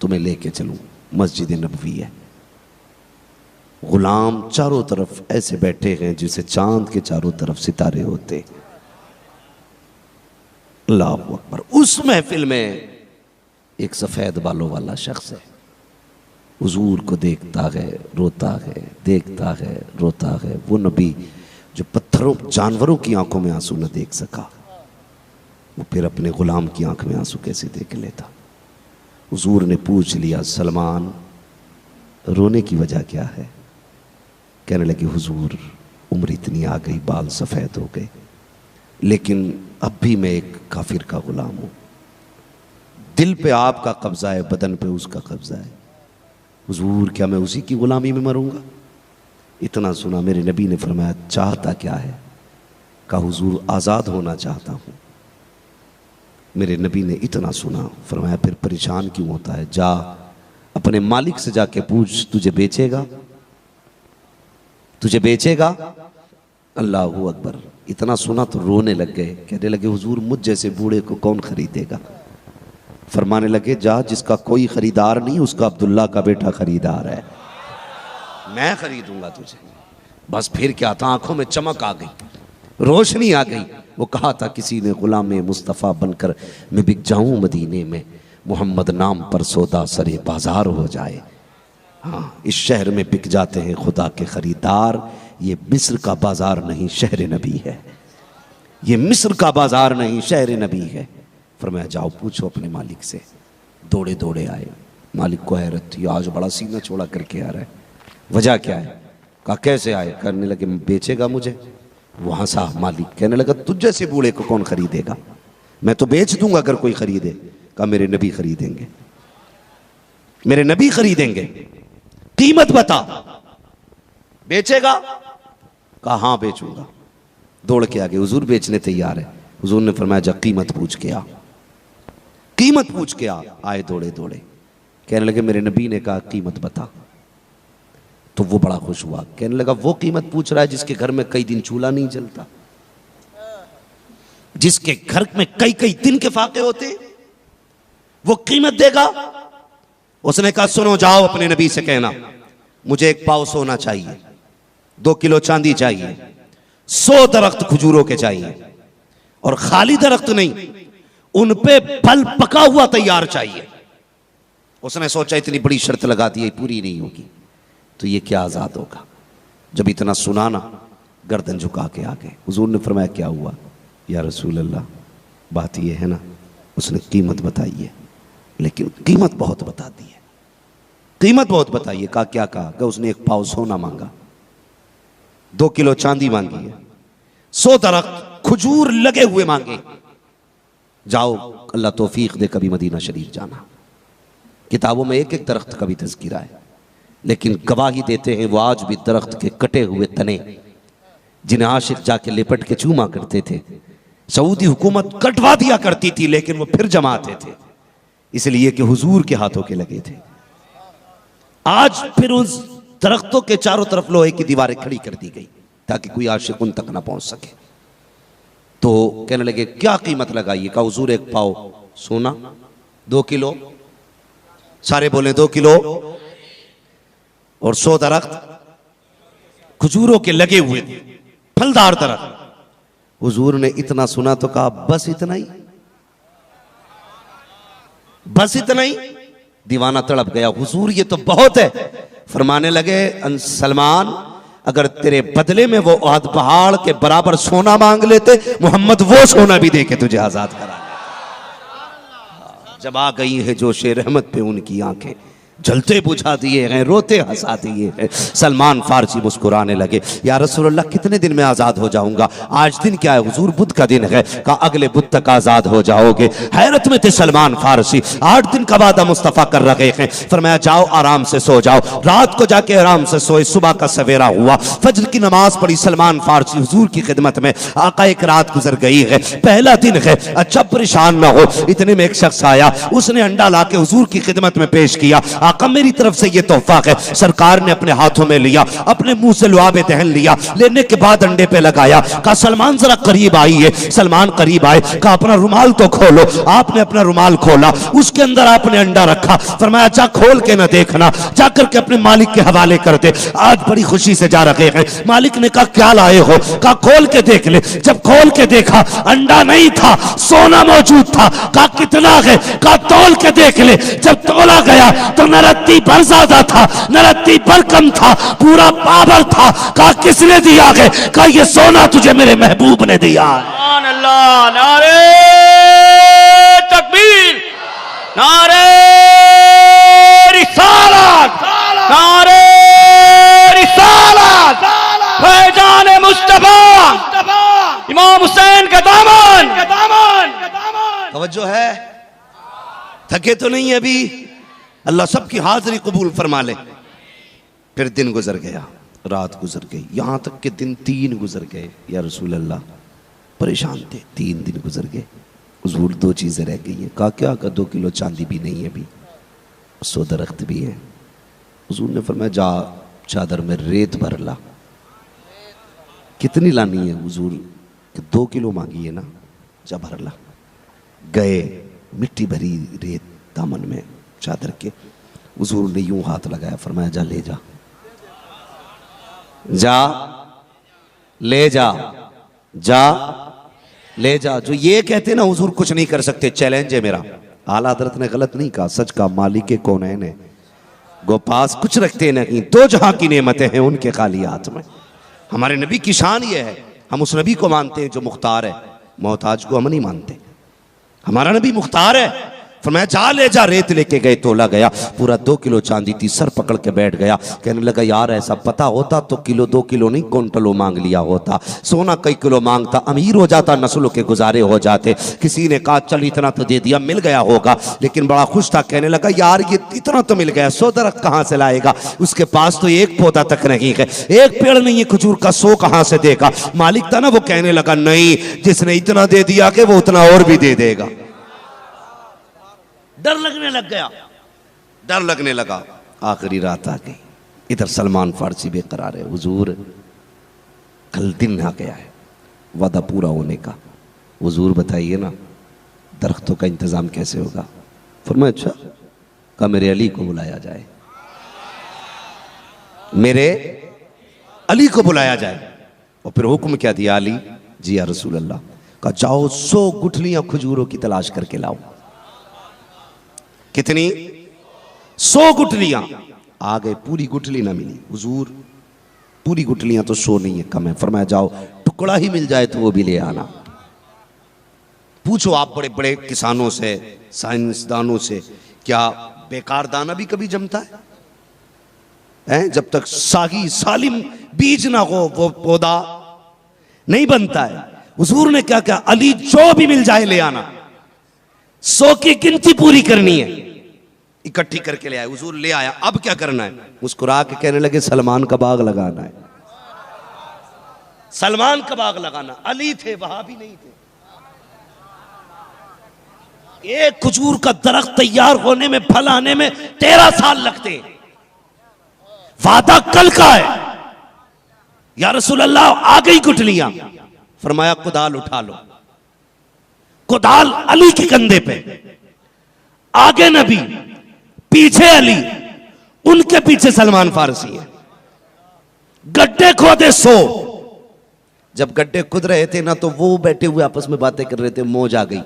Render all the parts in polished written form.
तुम्हें लेके चलूं, मस्जिद नबवी है। गुलाम चारों तरफ ऐसे बैठे हैं जैसे चांद के चारों तरफ सितारे होते। अल्लाह अकबर। उस महफिल में एक सफेद बालों वाला शख्स है, हुजूर को देखता है, रोता है, देखता है, रोता है। वो नबी जो पत्थरों जानवरों की आंखों में आंसू न देख सका, वो फिर अपने गुलाम की आंख में आंसू कैसे देख लेता। हुजूर ने पूछ लिया, सलमान रोने की वजह क्या है? कहने लगे, हुजूर उम्र इतनी आ गई, बाल सफ़ेद हो गए, लेकिन अब भी मैं एक काफिर का गुलाम हूं। दिल पे आपका कब्जा है, बदन पे उसका कब्जा है। हुजूर क्या मैं उसी की गुलामी में मरूंगा? इतना सुना, मेरे नबी ने फरमाया, चाहता क्या है? कहा, हुजूर आज़ाद होना चाहता हूं। मेरे नबी ने इतना सुना, फरमाया, फिर परेशान क्यों होता है? जा अपने मालिक से जाके पूछ, तुझे बेचेगा? तुझे बेचेगा? अल्लाहू अकबर। इतना सुना तो रोने लग गए, कहने लगे, हुजूर मुझ जैसे बूढ़े को कौन खरीदेगा? फरमाने लगे, जा जिसका कोई खरीदार नहीं उसका अब्दुल्ला का बेटा खरीदार है, मैं खरीदूंगा तुझे। बस फिर क्या था, आंखों में चमक आ गई, रोशनी आ गई। वो कहा था किसी ने, गुलाम मुस्तफ़ा बनकर मैं बिक जाऊं मदीने में, मोहम्मद नाम पर सौदा सरे बाजार हो जाए। हाँ, इस शहर में बिक जाते हैं खुदा के खरीदार। ये मिस्र का बाजार नहीं, शहर नबी है। ये मिस्र का बाजार नहीं, शहर नबी है। फरमाया, जाओ पूछो अपने मालिक से। दौड़े दौड़े आए, मालिक को हैरत थी, आज बड़ा सीना छोड़ा करके आ रहा है, वजह क्या है? कहा, कैसे आए? करने लगे, बेचेगा मुझे? वो हंसा मालिक, कहने लगा, तुझ जैसे बूढ़े को कौन खरीदेगा? मैं तो बेच दूंगा अगर कोई खरीदे। कहा, मेरे नबी खरीदेंगे, मेरे नबी खरीदेंगे। कीमत बता, बेचेगा? कहा, हाँ बेचूंगा। दौड़ के आगे, हुजूर बेचने तैयार है। हुजूर ने फरमाया, जा कीमत पूछ के आ, कीमत पूछ के आ। आए दौड़े दौड़े, कहने लगे, मेरे नबी ने कहा कीमत बता। तो वो बड़ा खुश हुआ, कहने लगा, वो कीमत पूछ रहा है जिसके घर में कई दिन चूल्हा नहीं जलता, जिसके घर में कई कई दिन के फाके होते, वो कीमत देगा? उसने कहा, सुनो, जाओ अपने नबी से कहना, मुझे 1 पाव सोना चाहिए, 2 किलो चांदी चाहिए, 100 दरख्त खजूरों के चाहिए, और खाली दरख्त नहीं, उन पे फल पका हुआ तैयार चाहिए। उसने सोचा, इतनी बड़ी शर्त लगा दी, पूरी नहीं होगी तो ये क्या आजाद होगा? जब इतना सुनाना, गर्दन झुका के आ गए। हुजूर ने फरमाया, क्या हुआ? या रसूल अल्लाह, बात ये है ना, उसने कीमत बताई है, लेकिन कीमत बहुत बता दी है, कीमत बहुत बताई है। कहा, क्या कहा? कि उसने 1 पाव सोना मांगा, 2 किलो चांदी मांगी है, 100 दरख्त खजूर लगे हुए मांगे। जाओ, अल्लाह तौफीक दे कभी मदीना शरीफ जाना। किताबों में एक एक दरख्त का भी तज़किरा है, लेकिन गवाही देते हैं वो आज भी दरख्त के कटे हुए तने, जिन्हें आशिक जाके लिपट के चूमा करते थे, सऊदी हुकूमत कटवा दिया करती थी, लेकिन वो फिर जमाते थे, इसलिए कि हुजूर के हाथों के लगे थे। आज फिर उस दरख्तों के चारों तरफ लोहे की दीवारें खड़ी कर दी गई ताकि कोई आशिक उन तक ना पहुंच सके। तो कहने लगे, क्या कीमत लगाइए? कहा, हुजूर 1 पाव सोना, 2 किलो, सारे बोले 2 किलो, और 100 दरख्त खजूरों के लगे हुए थे, फलदार दरख्त। हुजूर ने इतना सुना तो कहा, बस इतना ही, बस इतना ही। दीवाना तड़प गया, हुजूर ये तो बहुत है। फरमाने लगे, सलमान, अगर तेरे बदले में वो उहद पहाड़ के बराबर सोना मांग लेते, मोहम्मद वो सोना भी दे के तुझे आजाद करा ले। जब आ गई है जोशे रहमत पे उनकी आंखें, जलते बुझा दिए हैं, रोते हंसा दिए हैं। सलमान फारसी मुस्कुराने लगे, या रसूलुल्लाह कितने दिन में आजाद हो जाऊंगा? आज दिन क्या है? हुजूर बुध का दिन है। कहा, अगले बुध तक आजाद हो जाओगे। हैरत में थे सलमान फारसी, 8 दिन का वादा मुस्तफा कर रहे हैं। फरमाया, जाओ आराम से सो जाओ। रात को जाके आराम से सोए, सुबह का सवेरा हुआ, फज्र की नमाज पढ़ी। सलमान फारसी हुजूर की खिदमत में, आका एक रात गुजर गई है, पहला दिन है, अच्छा परेशान ना हो। इतने में एक शख्स आया, उसने अंडा लाके हुजूर की खिदमत में पेश किया। आका मेरी तरफ से ये तोहफा है। सरकार ने अपने हाथों में लिया, अपने मुंह से लुआब दहन लिया, लेने के बाद अंडे पे लगाया। कहा सलमान जरा करीब आइए। सलमान करीब आए, कहा अपना रुमाल तो खोलो। आपने अपना रुमाल खोला, उसके अंदर आपने अंडा रखा। फरमाया जा खोल के ना देखना, जाकर के अपने मालिक के हवाले कर दे, आज बड़ी खुशी से जा रहे हैं। मालिक ने कहा क्या लाए हो? कहा खोल के देख ले। जब खोल के देखा अंडा नहीं था, सोना मौजूद था। कहा कितना है? कहा तोल के देख ले। जब तोला गया तो न रत्ती भर ज्यादा था न रत्ती भर कम था, पूरा पावर था। कहा किसने दिया है? कहा ये सोना तुझे मेरे महबूब ने दिया है। अल्लाह, नारे तकबीर, नारे रिसालत, नारे रिसालत, फैजान मुस्तफा इमाम हुसैन का दामन। तवज्जो है, थके तो नहीं अभी? अल्लाह सबकी हाजिरी कबूल फरमा ले। फिर दिन गुजर गया, रात गुजर गई, यहां तक कि दिन 3 गुजर गए। या रसूल अल्लाह परेशान थे, 3 दिन गुजर गए। हुजूर 2 चीजें रह गई हैं। कहा क्या? का 2 किलो चांदी भी नहीं है अभी, 100 दरख्त भी है। हुजूर ने फरमाया जा चादर में रेत भर ला। कितनी लानी है हुजूर? कि 2 किलो मांगी है ना, जा भर ला। गए, मिट्टी भरी रेत दामन में चादर के। हुजूर ने यूं हाथ लगाया, फरमाया जा ले जा, जा ले जा, जा ले जा। जो ये कहते ना हुजूर कुछ नहीं कर सकते, चैलेंज है मेरा। आला हजरत ने गलत नहीं कहा, सच कहा। मालिक कौनैन है, गो पास कुछ रखते नहीं, 2 जहां की नेमतें हैं उनके खाली हाथ में। हमारे नबी की शान ये है, हम उस नबी को मानते हैं जो मुख्तार है, मोहताज को हम नहीं मानते। हमारा नबी मुख्तार है। फरमाया जा ले जा। रेत लेके गए, तोला गया, पूरा 2 किलो चांदी थी। सर पकड़ के बैठ गया, कहने लगा यार ऐसा पता होता तो किलो 2 किलो नहीं क्विंटलों मांग लिया होता। सोना कई किलो मांगता, अमीर हो जाता, नस्लों के गुजारे हो जाते। किसी ने कहा चल इतना तो दे दिया, मिल गया होगा, लेकिन बड़ा खुश था। कहने लगा यार ये इतना तो मिल गया, 100 दरख्त कहां से लाएगा? उसके पास तो 1 पौधा तक नहीं है, 1 पेड़ नहीं है खजूर का, 100 कहां से देगा? मालिक था ना, वो कहने लगा नहीं, जिसने इतना दे दिया कि वो उतना और भी दे देगा। डर लगने लग गया, डर लगने लगा। आखिरी रात आ गई, इधर सलमान फारसी बेकरार है। हुजूर कल दिन आ गया है वादा पूरा होने का, हुजूर बताइए ना दरख्तों का इंतजाम कैसे होगा? फरमाया अच्छा। कहा मेरे अली को बुलाया जाए, मेरे अली को बुलाया जाए। और फिर हुक्म क्या दिया? अली जी या रसूल अल्लाह। कहा जाओ 100 गुठलियां खजूरों की तलाश करके लाओ। कितनी? 100 गुठलियां। आ गए, पूरी गुठली ना मिली। हुजूर पूरी गुठलियां तो 100 नहीं है, कम है। फरमाया जाओ टुकड़ा ही मिल जाए तो वो भी ले आना। पूछो आप बड़े बड़े किसानों से, साइंसदानों से, क्या बेकार दाना भी कभी जमता है? जब तक सागी सालिम बीज ना हो वो पौधा नहीं बनता है। हुजूर ने क्या कहा? अली जो भी मिल जाए ले आना। 100 की गिनती पूरी करनी है, इकट्ठी करके ले आए। हुजूर ले आया। अब क्या करना है? मुस्कुरा के कहने लगे सलमान का बाग लगाना है। सलमान का बाग लगाना। अली थे, वहां भी नहीं थे। एक खजूर का दरख्त तैयार होने में, फल आने में 13 साल लगते हैं। वादा कल का है। या रसूल अल्लाह आ गई गुठलियां। फरमाया कुदाल उठा लो। कुदाल अली के कंधे पे, आगे नबी, पीछे अली, उनके पीछे सलमान फारसी है। गड्ढे खोदे 100। जब गड्ढे खुद रहे थे ना, तो वो बैठे हुए आपस में बातें कर रहे थे। मौज आ गई।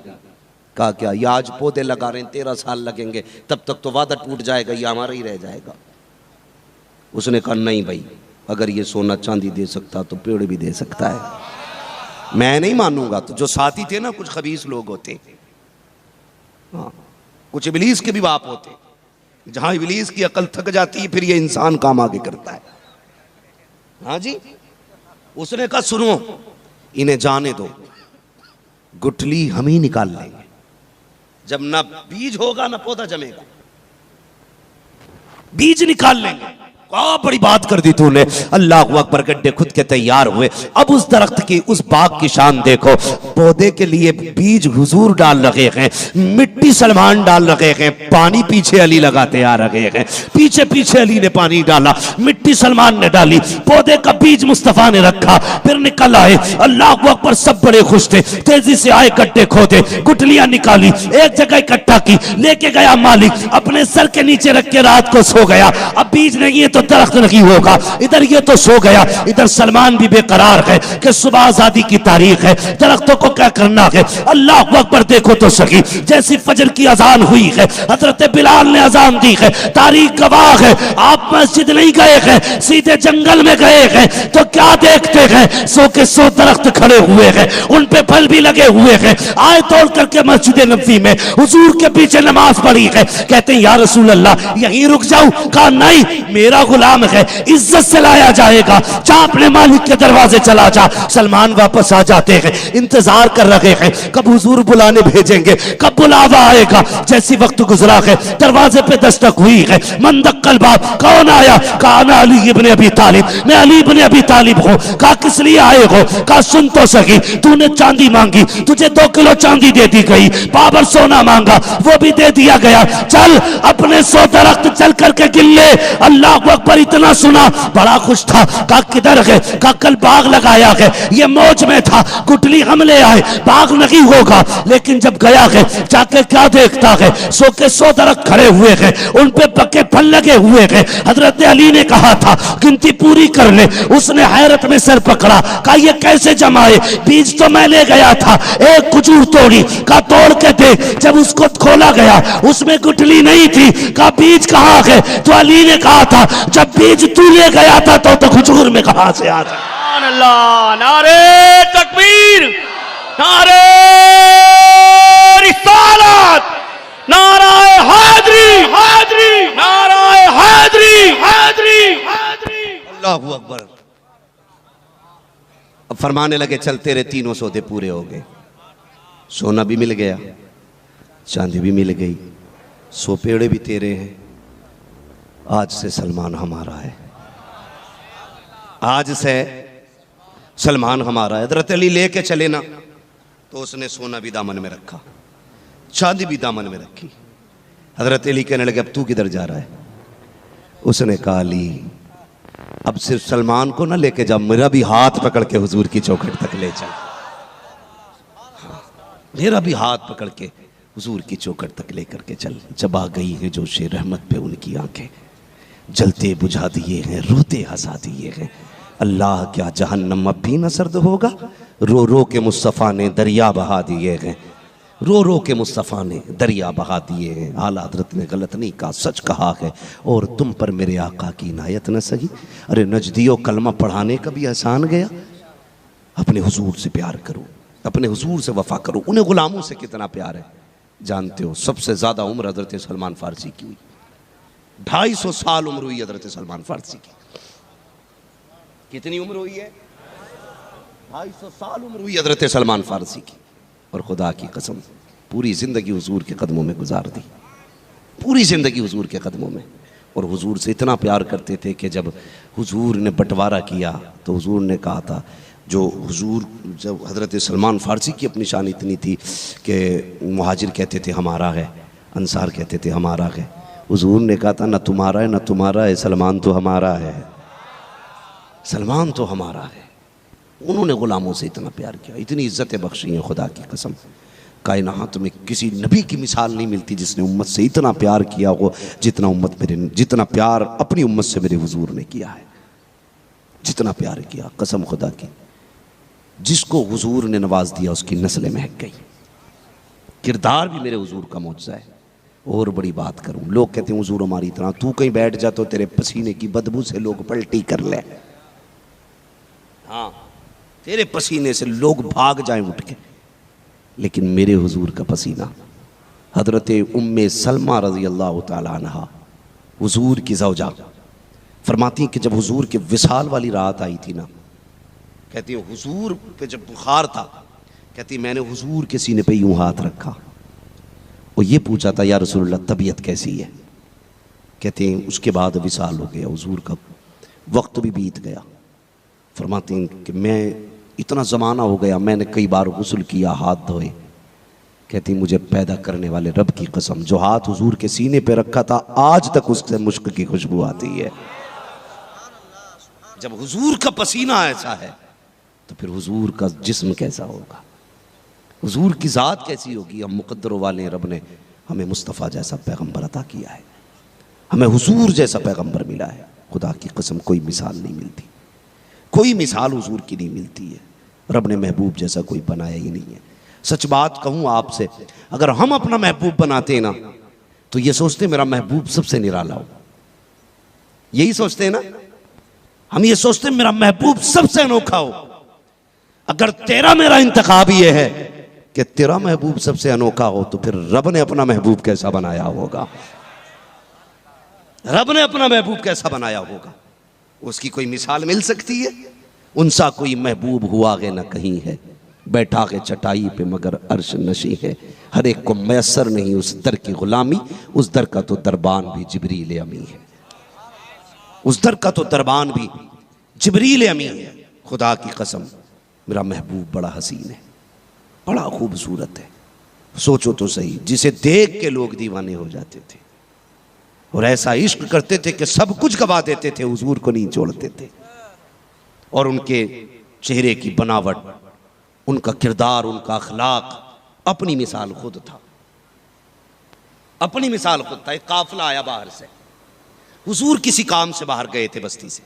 कहा क्या? ये आज पौधे लगा रहे हैं, 13 साल लगेंगे, तब तक तो वादा टूट जाएगा, ये हमारा ही रह जाएगा। उसने कहा नहीं भाई, अगर ये सोना चांदी दे सकता तो पेड़ भी दे सकता है, मैं नहीं मानूंगा। तो जो साथी थे ना, कुछ खबीस लोग होते, हाँ, कुछ इबलीस के भी बाप होते। जहां इबलीस की अकल थक जाती है, फिर ये इंसान काम आगे करता है। हाँ जी। उसने कहा सुनो, इन्हें जाने दो, गुठली हम ही निकाल लेंगे। जब ना बीज होगा ना पौधा जमेगा, बीज निकाल लेंगे। बड़ी बात कर दी तूने। अल्लाह अकबर, गड्ढे खुद के तैयार हुए। अब उस दरख्त की, उस बाग की शान देखो। पौधे के लिए बीज हुजूर डाल रहे हैं, मिट्टी सलमान डाल रहे हैं, पानी पीछे अली लगाते आ रहे हैं। पीछे पीछे अली ने पानी डाला, मिट्टी सलमान ने डाली, पौधे का बीज मुस्तफा ने रखा, फिर निकल आए। अल्लाह अकबर, सब बड़े खुश थे। तेजी से आए, गड्ढे खोदे, गुठलियां निकाली, एक जगह इकट्ठा की, लेके गया मालिक, अपने सर के नीचे रख के रात को सो गया। अब बीज नहीं है तो दरख्त नहीं होगा। इधर ये तो सो गया, इधर सलमान भी बेकरार है कि सुबह आजादी की तारीख है, दरख्तों को क्या करना है। अल्लाह अकबर, देखो तो सही, जैसी फजर की अजान हुई है, हजरत बिलाल ने अजान दी है, तारीख गवाह है। आप मस्जिद नहीं गए हैं, सीधे जंगल में गए हैं, तो क्या देखते हैं, सो के सो दरख्त खड़े हुए हैं, उन पे फल भी लगे हुए हैं। आए तोड़ करके मस्जिद नबवी में हुजूर के पीछे नमाज पढ़ी है। कहते हैं या रसूल अल्लाह, यहीं रुक जाऊं? कहा नहीं, मेरा गुलाम है, इज्जत से लाया जाएगा, जा अपने मालिक के दरवाजे चला जा। सलमान वापस आ जाते हैं, इंतजार कर रहे हैं कब हुजूर बुलाने भेजेंगे, कब बुलावा आएगा। जैसी वक्त गुजरा है, दरवाजे पे दस्तक हुई है। मंदक्कल बाप, कौन आया? कहा मैं अली इब्ने अबी तालिब, मैं अली इब्ने अबी तालिब हूं। कहा किस लिए आए हो? कहा सुन तो सही, तूने चांदी मांगी, तुझे 2 किलो चांदी दे दी गई, बाबर सोना मांगा, वो भी दे दिया गया, चल अपने 100 दरख्त चल करके गिन ले। अल्लाह अकबर, इतना सुना, बड़ा खुश था। कहा किधर है? कहा कल बाग लगाया है, ये मौज में था, गुठली हमले आए, बाग नहीं होगा। लेकिन जब गया है, जाके क्या देखता है, 100 के 100 दरख्त खड़े हुए हैं, उन पे पक्के फल लगे हुए हैं। हजरत अली ने कहा था गिनती पूरी कर ले, उसने हैरत में सर पकड़ा। कहा ये कैसे जमाए? बीज तो मैं ले गया था, एक खजूर तोड़ी। कहा तोड़ के दे। जब उसको खोला गया, उसमें गुठली नहीं थी। कहा बीज कहाँ है? तो अली ने कहा था जब बीज तू ले गया था तो खजूर में कहां से आ गया? अल्लाह, नारे तकबीर, नारे रिसालत, नाराए हैदरी, हैदरी, नाराए हैदरी, हैदरी, हैदरी। अल्लाह अकबर। अब फरमाने लगे चल तेरे 3 सौदे पूरे हो गए। सोना भी मिल गया, चांदी भी मिल गई, 100 पेड़े भी तेरे हैं। आज से सलमान हमारा है, आज से सलमान हमारा है। हज़रत अली लेके चले ना, तो उसने सोना भी दामन में रखा, चांदी भी दामन में रखी। हज़रत अली कहने लगे अब तू किधर जा रहा है? उसने कहा अली, अब सिर्फ सलमान को ना लेके जा, मेरा भी हाथ पकड़ के हुजूर की चौखट तक ले जा। हाँ, मेरा भी हाथ पकड़ के हुजूर की चौखट तक लेकर के चल। जब आ गई है जोशे रहमत पे उनकी आंखें, जलते बुझा दिए हैं, रोते हंसा दिए हैं। अल्लाह, क्या जहन्नम अब भी न सर्द होगा? रो रो के मुस्तफ़ा ने दरिया बहा दिए हैं, रो रो के मुस्तफ़ा ने दरिया बहा दिए हैं। आला हज़रत ने गलत नहीं कहा, सच कहा है। और तुम पर मेरे आका की इनायत न सही। अरे नजदियो कलमा पढ़ाने का भी एहसान गया। अपने हुजूर से प्यार करो, अपने हुजूर से वफा करो। उन्हें गुलामों से कितना प्यार है जानते हो? सबसे ज़्यादा उम्र हज़रत सलमान फ़ारसी की हुई, 250 साल उम्र हुई हज़रत सलमान फ़ारसी की। कितनी उम्र हुई है? 250 साल उम्र हुई हज़रत सलमान फ़ारसी की। और खुदा की कसम पूरी ज़िंदगी हुजूर के कदमों में गुजार दी, पूरी ज़िंदगी हुजूर के कदमों में। और हुजूर से इतना प्यार करते थे कि जब हुजूर ने बंटवारा किया तो हुजूर ने कहा था, जो हुजूर, जब हज़रत सलमान फ़ारसी की अपनी शान इतनी थी कि मुहाजिर कहते थे हमारा है, अंसार कहते थे हमारा है। हुजूर ने कहा था न तुम्हारा है न तुम्हारा है, सलमान तो हमारा है, सलमान तो हमारा है। उन्होंने गुलामों से इतना प्यार किया, इतनी इज्जतें बख्शी हैं। खुदा की कसम कायनात में किसी नबी की मिसाल नहीं मिलती जिसने उम्मत से इतना प्यार किया हो जितना प्यार अपनी उम्मत से मेरे हुजूर ने किया है, जितना प्यार किया। कसम खुदा की, जिसको हुजूर ने नवाज दिया उसकी नस्लें महक गई। किरदार भी मेरे हुजूर का मौजज़ा है। और बड़ी बात करूं, लोग कहते हैं हुजूर हमारी तरह, तू कहीं बैठ जा तो तेरे पसीने की बदबू से लोग पलटी कर ले। हाँ, तेरे पसीने से लोग भाग जाएं उठ के, लेकिन मेरे हुजूर का पसीना। हजरत उम्मे सलमा रज़ी अल्लाह ताला अन्हा, हुजूर की ज़ौजा, फरमाती कि जब हुजूर के विसाल वाली रात आई थी ना, कहती है हुजूर पे जब बुखार था, कहती मैंने हुजूर के सीने पे यूं हाथ रखा और ये पूछा था या रसूलुल्लाह तबीयत कैसी है? कहते हैं उसके बाद विसाल हो गया, हुजूर का वक्त भी बीत गया। फरमाते हैं कि मैं इतना ज़माना हो गया, मैंने कई बार गुस्ल किया, हाथ धोए। कहती मुझे पैदा करने वाले रब की कसम, जो हाथ हुजूर के सीने पे रखा था आज तक उससे मुश्क की खुशबू आती है। जब हुजूर का पसीना ऐसा है तो फिर हुजूर का जिस्म कैसा होगा, हुजूर की ज़ात कैसी होगी। हम मुकद्दर वाले, रब ने हमें मुस्तफ़ा जैसा पैगंबर अता किया है, हमें हुजूर जैसा पैगंबर मिला है। खुदा की कसम कोई मिसाल नहीं मिलती, कोई मिसाल हुजूर की नहीं मिलती है। रब ने महबूब जैसा कोई बनाया ही नहीं है। सच बात कहूँ आपसे, अगर हम अपना महबूब बनाते ना तो ये सोचते मेरा महबूब सबसे निराला हो, यही सोचते हैं ना हम, ये सोचते मेरा महबूब सबसे अनोखा हो। अगर तेरा मेरा इंतखाब ये है कि तेरा महबूब सबसे अनोखा हो तो फिर रब ने अपना महबूब कैसा बनाया होगा, रब ने अपना महबूब कैसा बनाया होगा। उसकी कोई मिसाल मिल सकती है? उनसा कोई महबूब हुआ गे न कहीं है, बैठा के चटाई पे मगर अर्श नशी है। हर एक को मैसर नहीं उस दर की गुलामी, उस दर का तो दरबान भी जिब्रील अमी है, उस दर का तो दरबान भी जिब्रील अमी है। खुदा की कसम मेरा महबूब बड़ा हसीन है, बड़ा खूबसूरत है। सोचो तो सही, जिसे देख के लोग दीवाने हो जाते थे और ऐसा इश्क करते थे कि सब कुछ गवा देते थे, हुजूर को नहीं छोड़ते थे। और उनके चेहरे की बनावट, उनका किरदार, उनका अखलाक अपनी मिसाल खुद था, अपनी मिसाल खुद था। एक काफिला आया बाहर से, हुजूर किसी काम से बाहर गए थे बस्ती से।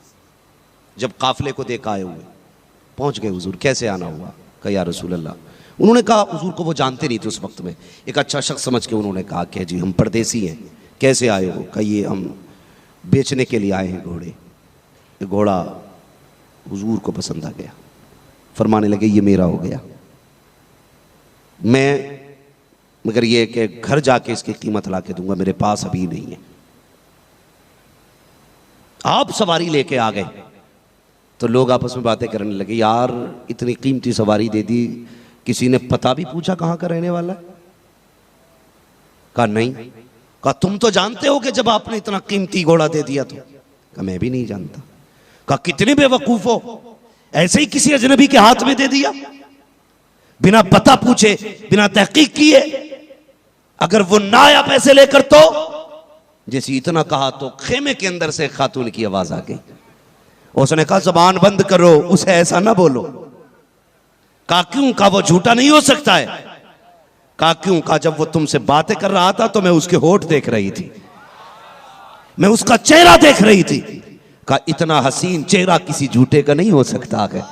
जब काफिले को देखा आए हुए, पहुंच गए हुजूर, कैसे आना हुआ? कहा या रसूल अल्लाह। उन्होंने कहा, हुजूर को वो जानते नहीं थे उस वक्त में, एक अच्छा शख्स समझ के उन्होंने कहा कि जी हम परदेसी हैं, कैसे आए हो? कहा ये हम बेचने के लिए आए हैं घोड़े। ये घोड़ा हुजूर को पसंद आ गया, फरमाने लगे ये मेरा हो गया, मैं मगर ये कि घर जाके इसकी कीमत ला के दूंगा, मेरे पास अभी नहीं है। आप सवारी लेके आ गए तो लोग आपस में बातें करने लगे, यार इतनी कीमती सवारी दे दी, किसी ने पता भी पूछा कहाँ का रहने वाला है? कहा नहीं। कहा तुम तो जानते हो कि जब आपने इतना कीमती घोड़ा दे दिया तो? कहा मैं भी नहीं जानता। कहा कितने बेवकूफ हो, ऐसे ही किसी अजनबी के हाथ में दे दिया, बिना पता पूछे, बिना तहकीक किए। अगर वो ना आया पैसे लेकर तो? जैसे इतना कहा तो खेमे के अंदर से खातून की आवाज आ गई। उसने कहा जबान बंद करो, उसे ऐसा ना बोलो। कहा क्यों? कहा वो झूठा नहीं हो सकता है। कहा क्यों? कहा जब वो तुमसे बातें कर रहा था तो मैं उसके होठ देख रही थी, मैं उसका चेहरा देख रही थी। कहा इतना हसीन चेहरा किसी झूठे का नहीं हो सकता है,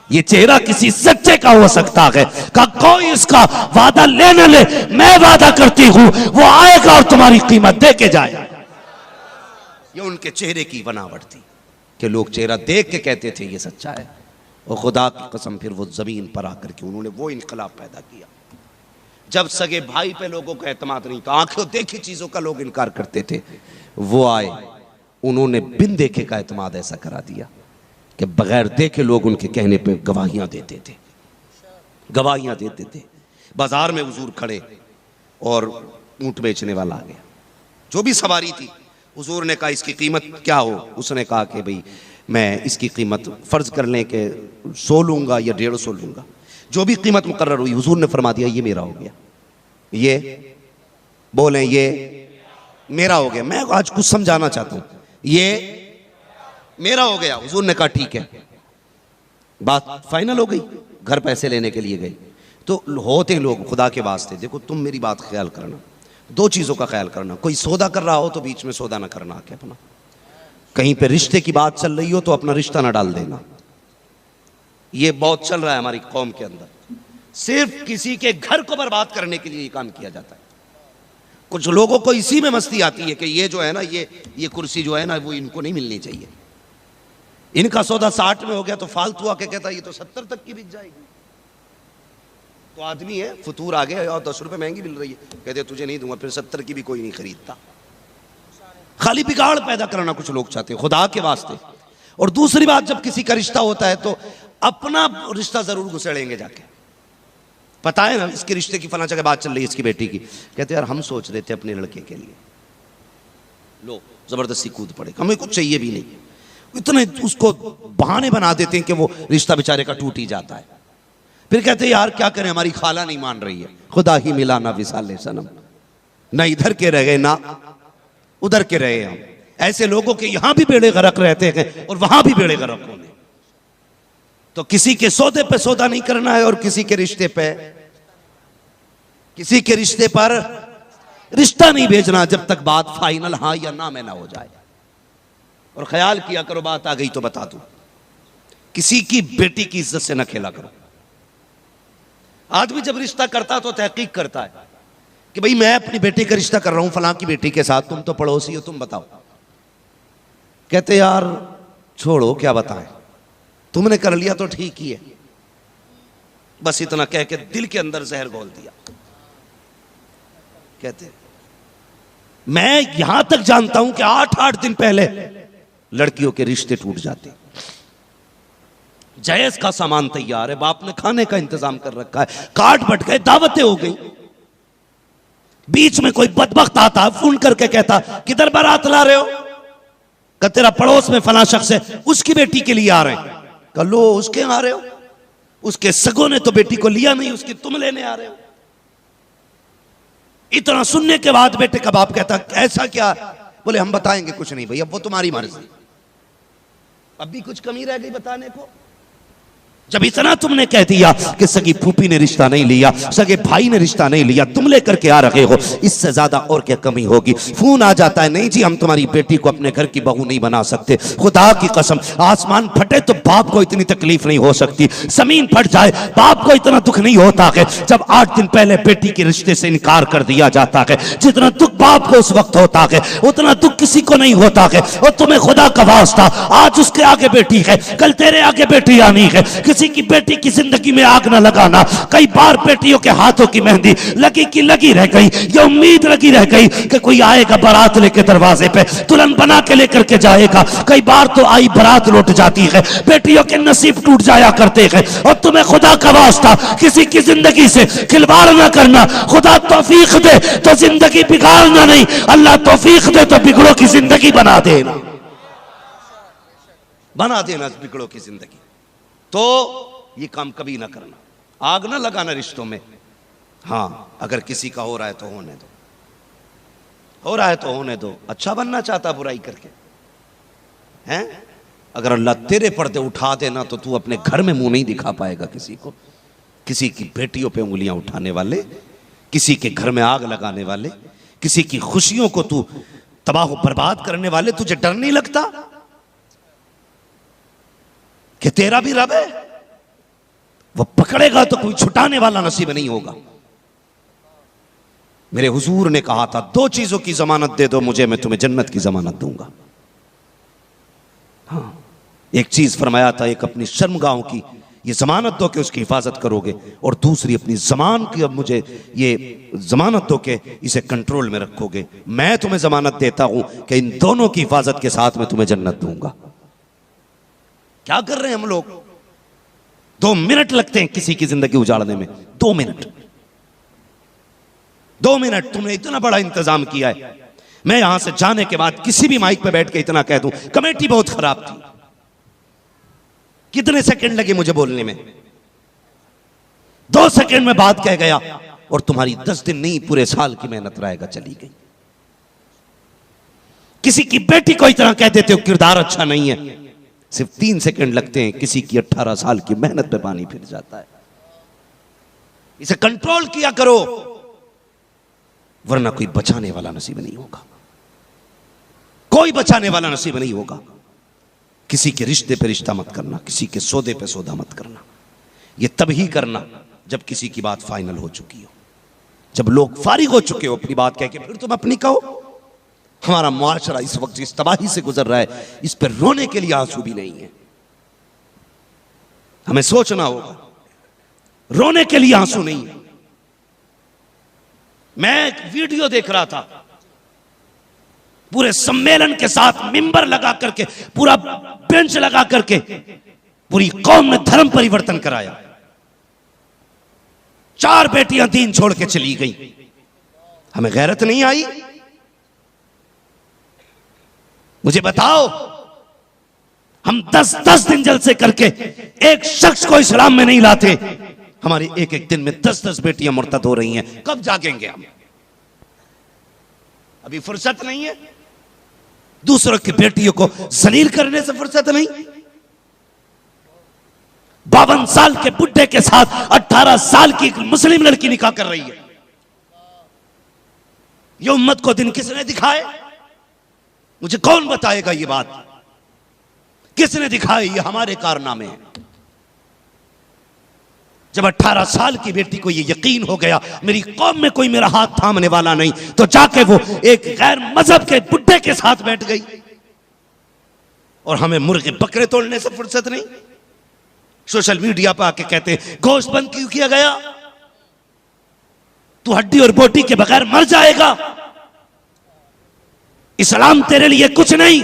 ये चेहरा किसी सच्चे का हो सकता है। कहा कोई इसका वादा ले न ले, मैं वादा करती हूं वो आएगा और तुम्हारी कीमत दे के जाए। ये उनके चेहरे की बनावट थी कि लोग चेहरा देख के कहते थे ये सच्चा है। और खुदा की कसम फिर वो जमीन पर आकर के उन्होंने वो इनकलाब पैदा किया। जब सगे भाई पे लोगों का एतमाद नहीं था, आंखों देखी चीजों का लोग इनकार करते थे, वो आए, उन्होंने बिन देखे का एतमाद ऐसा करा दिया कि बगैर देखे लोग उनके कहने पे गवाहियां देते थे, गवाहियां देते थे। बाजार में हुजूर खड़े और ऊंट बेचने वाला आ गया, जो भी सवारी थी। हुजूर ने कहा इसकी कीमत क्या हो? उसने कहा कि भाई मैं इसकी कीमत फर्ज कर लें कि 100 लूंगा या 150 लूंगा। जो भी कीमत मुकर्रर हुई, हुजूर ने फरमा दिया ये मेरा हो गया, ये बोलें ये मेरा हो गया। मैं आज कुछ समझाना चाहता हूं, ये मेरा हो गया। हुजूर ने कहा ठीक है, बात फाइनल हो गई। घर पैसे लेने के लिए गए तो होते लोग खुदा के वास्ते, देखो तुम मेरी बात ख्याल करना, दो चीजों का ख्याल करना। कोई सौदा कर रहा हो तो बीच में सौदा ना करना आके अपना, कहीं पे रिश्ते की बात चल रही हो तो अपना रिश्ता ना डाल देना। ये बहुत चल रहा है हमारी कौम के अंदर, सिर्फ किसी के घर को बर्बाद करने के लिए ये काम किया जाता है। कुछ लोगों को इसी में मस्ती आती है कि ये जो है ना, ये कुर्सी जो है ना वो इनको नहीं मिलनी चाहिए। इनका सौदा 60 में हो गया तो फालतू आके कहता है ये तो 70 तक की बिक जाएगी। तो आदमी है फतूर आ गया और 10 रुपए महंगी मिल रही है, कहते तुझे नहीं दूंगा, फिर 70 की भी कोई नहीं खरीदता। खाली बिगाड़ पैदा करना कुछ लोग चाहते हैं खुदा के वास्ते। और दूसरी बात, जब किसी का रिश्ता होता है तो अपना रिश्ता जरूर घुसेड़ेंगे जाके। पता है ना इसके रिश्ते की फला जगह बात चल रही है, इसकी बेटी की, कहते यार हम सोच रहे थे अपने लड़के के लिए, लो जबरदस्ती कूद पड़े, हमें कुछ चाहिए भी नहीं। इतने उसको बहाने बना देते हैं कि वो रिश्ता बेचारे का टूट ही जाता है। फिर कहते हैं यार क्या करें, हमारी खाला नहीं मान रही है। खुदा ही मिला ना विसाले सनम, ना इधर के रह गए ना उधर के रहे हम। ऐसे लोगों के यहां भी बेड़े गरक रहते हैं और वहां भी बेड़े गरक होने। तो किसी के सौदे पे सौदा नहीं करना है और किसी के रिश्ते पर रिश्ता नहीं भेजना जब तक बात फाइनल हाँ या ना में ना हो जाए। और ख्याल किया करो, बात आ गई तो बता दूं, किसी की बेटी की इज्जत से ना खेला करो। आदमी जब रिश्ता करता तो तहकीक करता है कि भाई मैं अपनी बेटी का रिश्ता कर रहा हूं फलां की बेटी के साथ, तुम तो पड़ोसी हो, तुम बताओ। कहते यार छोड़ो क्या बताएं, तुमने कर लिया तो ठीक ही है। बस इतना कह के दिल के अंदर जहर घोल दिया। कहते मैं यहां तक जानता हूं कि 8-8 दिन पहले लड़कियों के रिश्ते टूट जाते। जहेज का सामान तैयार है, बाप ने खाने का इंतजाम कर रखा है, कार्ड बट गए, दावतें हो गई। बीच में कोई बदबख्त आता, फोन करके कहता किधर बारात ला रहे हो? का तेरा पड़ोस में फला शख्स है, उसकी बेटी के लिए आ रहे हैं। का लो उसके आ रहे हो? उसके सगों ने तो बेटी को लिया नहीं, उसकी तुम लेने आ रहे हो। इतना सुनने के बाद बेटे का बाप कहता ऐसा क्या? बोले हम बताएंगे कुछ नहीं भैया, वो तुम्हारी मर्जी। अब भी कुछ कमी रह गई बताने को? जब इतना तुमने कह दिया कि सगी फूफी ने रिश्ता नहीं लिया, सगे भाई ने रिश्ता नहीं लिया, तुम लेकर के आ रहे हो, इससे ज्यादा और क्या कमी होगी? फोन आ जाता है, नहीं जी हम तुम्हारी बेटी को अपने घर की बहू नहीं बना सकते। खुदा की कसम, आसमान फटे तो बाप को इतनी तकलीफ नहीं हो सकती, जमीन फट जाए बाप को इतना दुख नहीं होता है जब 8 दिन पहले बेटी के रिश्ते से इनकार कर दिया जाता है। जितना दुख बाप को उस वक्त होता है उतना दुख किसी को नहीं होता है। और तुम्हें खुदा का वास्ता, आज उसके आगे बेटी है, कल तेरे आगे बेटी आनी है। किसी की बेटी की जिंदगी में आग ना लगाना। कई बार बेटियों के हाथों की मेहंदी लगी की लगी रह गई, ये उम्मीद लगी रह गई कि कोई आएगा बारात लेके दरवाजे पे, दुल्हन बना के लेकर के जाएगा। कई बार तो आई बारात लौट जाती है, बेटियों के नसीब टूट जाया करते हैं। और तुम्हें खुदा का वास्ता किसी की जिंदगी से खिलवाड़ ना करना। खुदा तौफीक दे तो जिंदगी बिगाड़ना नहीं, अल्लाह तौफीक दे तो बिगड़ों की जिंदगी बना देना, बिगड़ों की जिंदगी। तो ये काम कभी ना करना, आग ना लगाना रिश्तों में। हाँ अगर किसी का हो रहा है तो होने दो, हो रहा है तो होने दो। अच्छा बनना चाहता बुराई करके हैं? अगर अल्लाह तेरे पर्दे उठा देना तो तू अपने घर में मुंह नहीं दिखा पाएगा किसी को। किसी की बेटियों पे उंगलियां उठाने वाले, किसी के घर में आग लगाने वाले, किसी की खुशियों को तू तबाह बर्बाद करने वाले, तुझे डर नहीं लगता कि तेरा भी रब है? वो पकड़ेगा तो कोई छुटाने वाला नसीब नहीं होगा। मेरे हुजूर ने कहा था 2 चीजों की जमानत दे दो मुझे, मैं तुम्हें जन्नत की जमानत दूंगा। हाँ एक चीज फरमाया था, एक अपनी शर्मगाहों की ये जमानत दो कि उसकी हिफाजत करोगे, और दूसरी अपनी जमान की अब मुझे ये जमानत दो कि इसे कंट्रोल में रखोगे। मैं तुम्हें जमानत देता हूं कि इन दोनों की हिफाजत के साथ मैं तुम्हें जन्नत दूंगा। क्या कर रहे हैं हम लोग? 2 मिनट लगते हैं किसी की जिंदगी उजाड़ने में, 2 मिनट। 2 मिनट तुमने इतना बड़ा इंतजाम किया है। मैं यहां से जाने के बाद किसी भी माइक पे बैठ के इतना कह दूं कमेटी बहुत खराब थी, कितने सेकंड लगे मुझे बोलने में? 2 सेकंड में बात कह गया और तुम्हारी 10 दिन नहीं पूरे साल की मेहनत रहेगा चली गई। किसी की बेटी को इतना कह देते हो किरदार अच्छा नहीं है, सिर्फ 3 सेकंड लगते हैं, किसी की 18 साल की मेहनत पे पानी फिर जाता है। इसे कंट्रोल किया करो वरना कोई बचाने वाला नसीब नहीं होगा, कोई बचाने वाला नसीब नहीं होगा। किसी के रिश्ते पे रिश्ता मत करना, किसी के सौदे पे सौदा मत करना। ये तब ही करना जब किसी की बात फाइनल हो चुकी हो, जब लोग फारिग हो चुके हो अपनी बात कह के, फिर तुम अपनी कहो। हमारा मुआशरा इस वक्त जिस तबाही से गुजर रहा है, इस पर रोने के लिए आंसू भी नहीं है। हमें सोचना होगा, रोने के लिए आंसू नहीं है। मैं एक वीडियो देख रहा था, पूरे सम्मेलन के साथ मिंबर लगा करके, पूरा बेंच लगा करके पूरी कौम ने धर्म परिवर्तन कराया। 4 बेटियां दीन छोड़ के चली गई। हमें गैरत नहीं आई? मुझे बताओ, हम 10-10 दिन जलसे करके एक शख्स को इस्लाम में नहीं लाते। हमारी एक एक दिन में 10-10 बेटियां मुर्तद हो रही हैं। कब जागेंगे हम? अभी फुर्सत नहीं है। दूसरों की बेटियों को जलील करने से फुर्सत नहीं। 52 साल के बुड्ढे के साथ 18 साल की एक मुस्लिम लड़की निकाह कर रही है। ये उम्मत को दिन किसने दिखाए? मुझे कौन बताएगा ये बात? किसने दिखाए? ये हमारे कारनामे हैं। जब 18 साल की बेटी को ये यकीन हो गया मेरी कौम में कोई मेरा हाथ थामने वाला नहीं, तो जाके वो एक गैर मजहब के बुड्ढे के साथ बैठ गई। और हमें मुर्गे बकरे तोड़ने से फुर्सत नहीं। सोशल मीडिया पर आके कहते हैं गोश्त बंद क्यों किया गया? तू हड्डी और बोटी के बगैर मर जाएगा। इस्लाम तेरे लिए कुछ नहीं।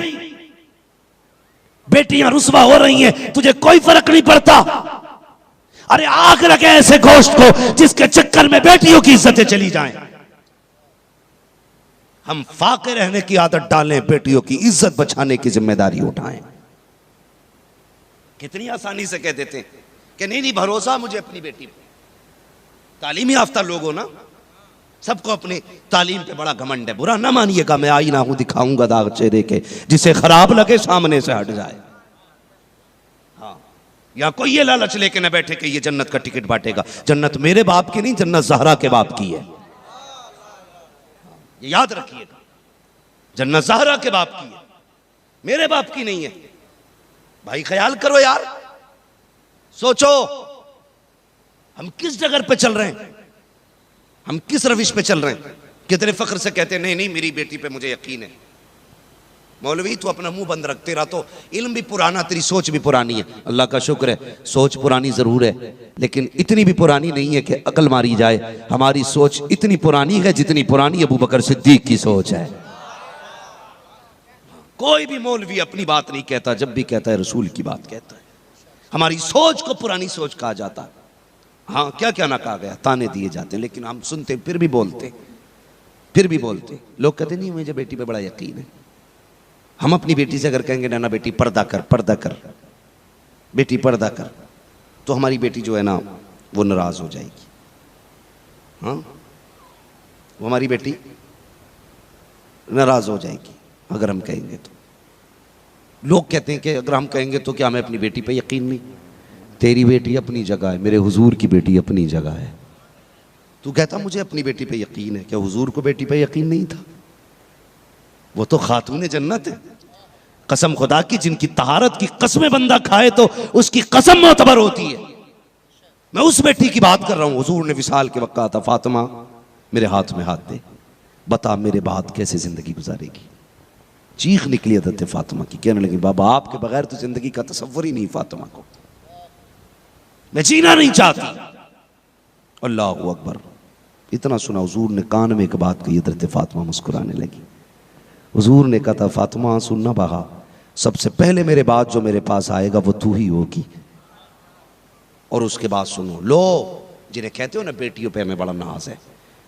बेटियां रुस्वा हो रही हैं, तुझे कोई फर्क नहीं पड़ता। अरे आग लगे ऐसे गोश्त को जिसके चक्कर में बेटियों की इज्जतें चली जाएं। हम फाके रहने की आदत डालें, बेटियों की इज्जत बचाने की जिम्मेदारी उठाएं। कितनी आसानी से कह देते हैं कि नहीं नहीं भरोसा मुझे अपनी बेटी पे। तालीम याफ्ता लोग हो ना, सबको अपनी तालीम पे बड़ा घमंड है। बुरा ना मानिएगा, मैं आईना हूं, दिखाऊंगा दाग चेहरे के, जिसे खराब लगे सामने से हट जाए। हाँ, या कोई ये लालच लेके ना बैठे कि ये जन्नत का टिकट बांटेगा। जन्नत मेरे बाप की नहीं, जन्नत ज़हरा के बाप की है। ये याद रखिएगा, जन्नत ज़हरा के बाप की है, मेरे बाप की नहीं है। भाई ख्याल करो यार, सोचो हम किस जगह पे चल रहे हैं, हम किस रविश पे चल रहे हैं। कितने फख्र से कहते हैं नहीं नहीं मेरी बेटी पे मुझे यकीन है। मौलवी तू अपना मुंह बंद रखते रहा तो इल्म भी पुराना, तेरी सोच भी पुरानी है। अल्लाह का शुक्र है, सोच पुरानी जरूर है लेकिन इतनी भी पुरानी नहीं है कि अकल मारी जाए। हमारी सोच इतनी पुरानी है जितनी पुरानी अबू बकर सिद्दीक की सोच है। कोई भी मौलवी अपनी बात नहीं कहता, जब भी कहता है रसूल की बात कहता है। हमारी सोच को पुरानी सोच कहा जाता है। हाँ, क्या क्या ना कहा गया, ताने दिए जाते हैं, लेकिन हम सुनते फिर भी बोलते। लोग कहते नहीं मुझे बेटी पे बड़ा यकीन है। हम अपनी बेटी से अगर कहेंगे ना बेटी पर्दा कर, बेटी पर्दा कर, तो हमारी बेटी जो है ना वो नाराज हो जाएगी। हाँ, वो हमारी बेटी नाराज हो जाएगी अगर हम कहेंगे तो। लोग कहते हैं कि अगर हम कहेंगे तो क्या हमें अपनी बेटी पे यकीन नहीं? तेरी बेटी अपनी जगह है, मेरे हुजूर की बेटी अपनी जगह है। तू कहता मुझे अपनी बेटी पे यकीन है, क्या हुजूर को बेटी पे यकीन नहीं था? वो तो खातून जन्नत है। कसम खुदा की, जिनकी तहारत की कसमें बंदा खाए तो उसकी कसम मोतबर होती है। मैं उस बेटी की बात कर रहा हूं। हुजूर ने विसाल के वक्त कहा था फातिमा मेरे हाथ में हाथ दे, बता मेरे बाद कैसे जिंदगी गुजारेगी। चीख निकली हज़रत फातिमा की, कहने लगी बाबा आपके बगैर तो जिंदगी का तसव्वुर ही नहीं फातिमा को, मैं जीना नहीं चाहती। अल्लाह अकबर। इतना सुना, हुजूर ने कान में एक बात कही, हज़रत फातिमा मुस्कुराने लगी। हुजूर ने कहा था फातिमा सुनना बहा, सबसे पहले मेरे बाद जो मेरे पास आएगा वो तू ही होगी। और उसके बाद सुनो, लो जिन्हें कहते हो ना बेटियों पे हमें बड़ा नाज है,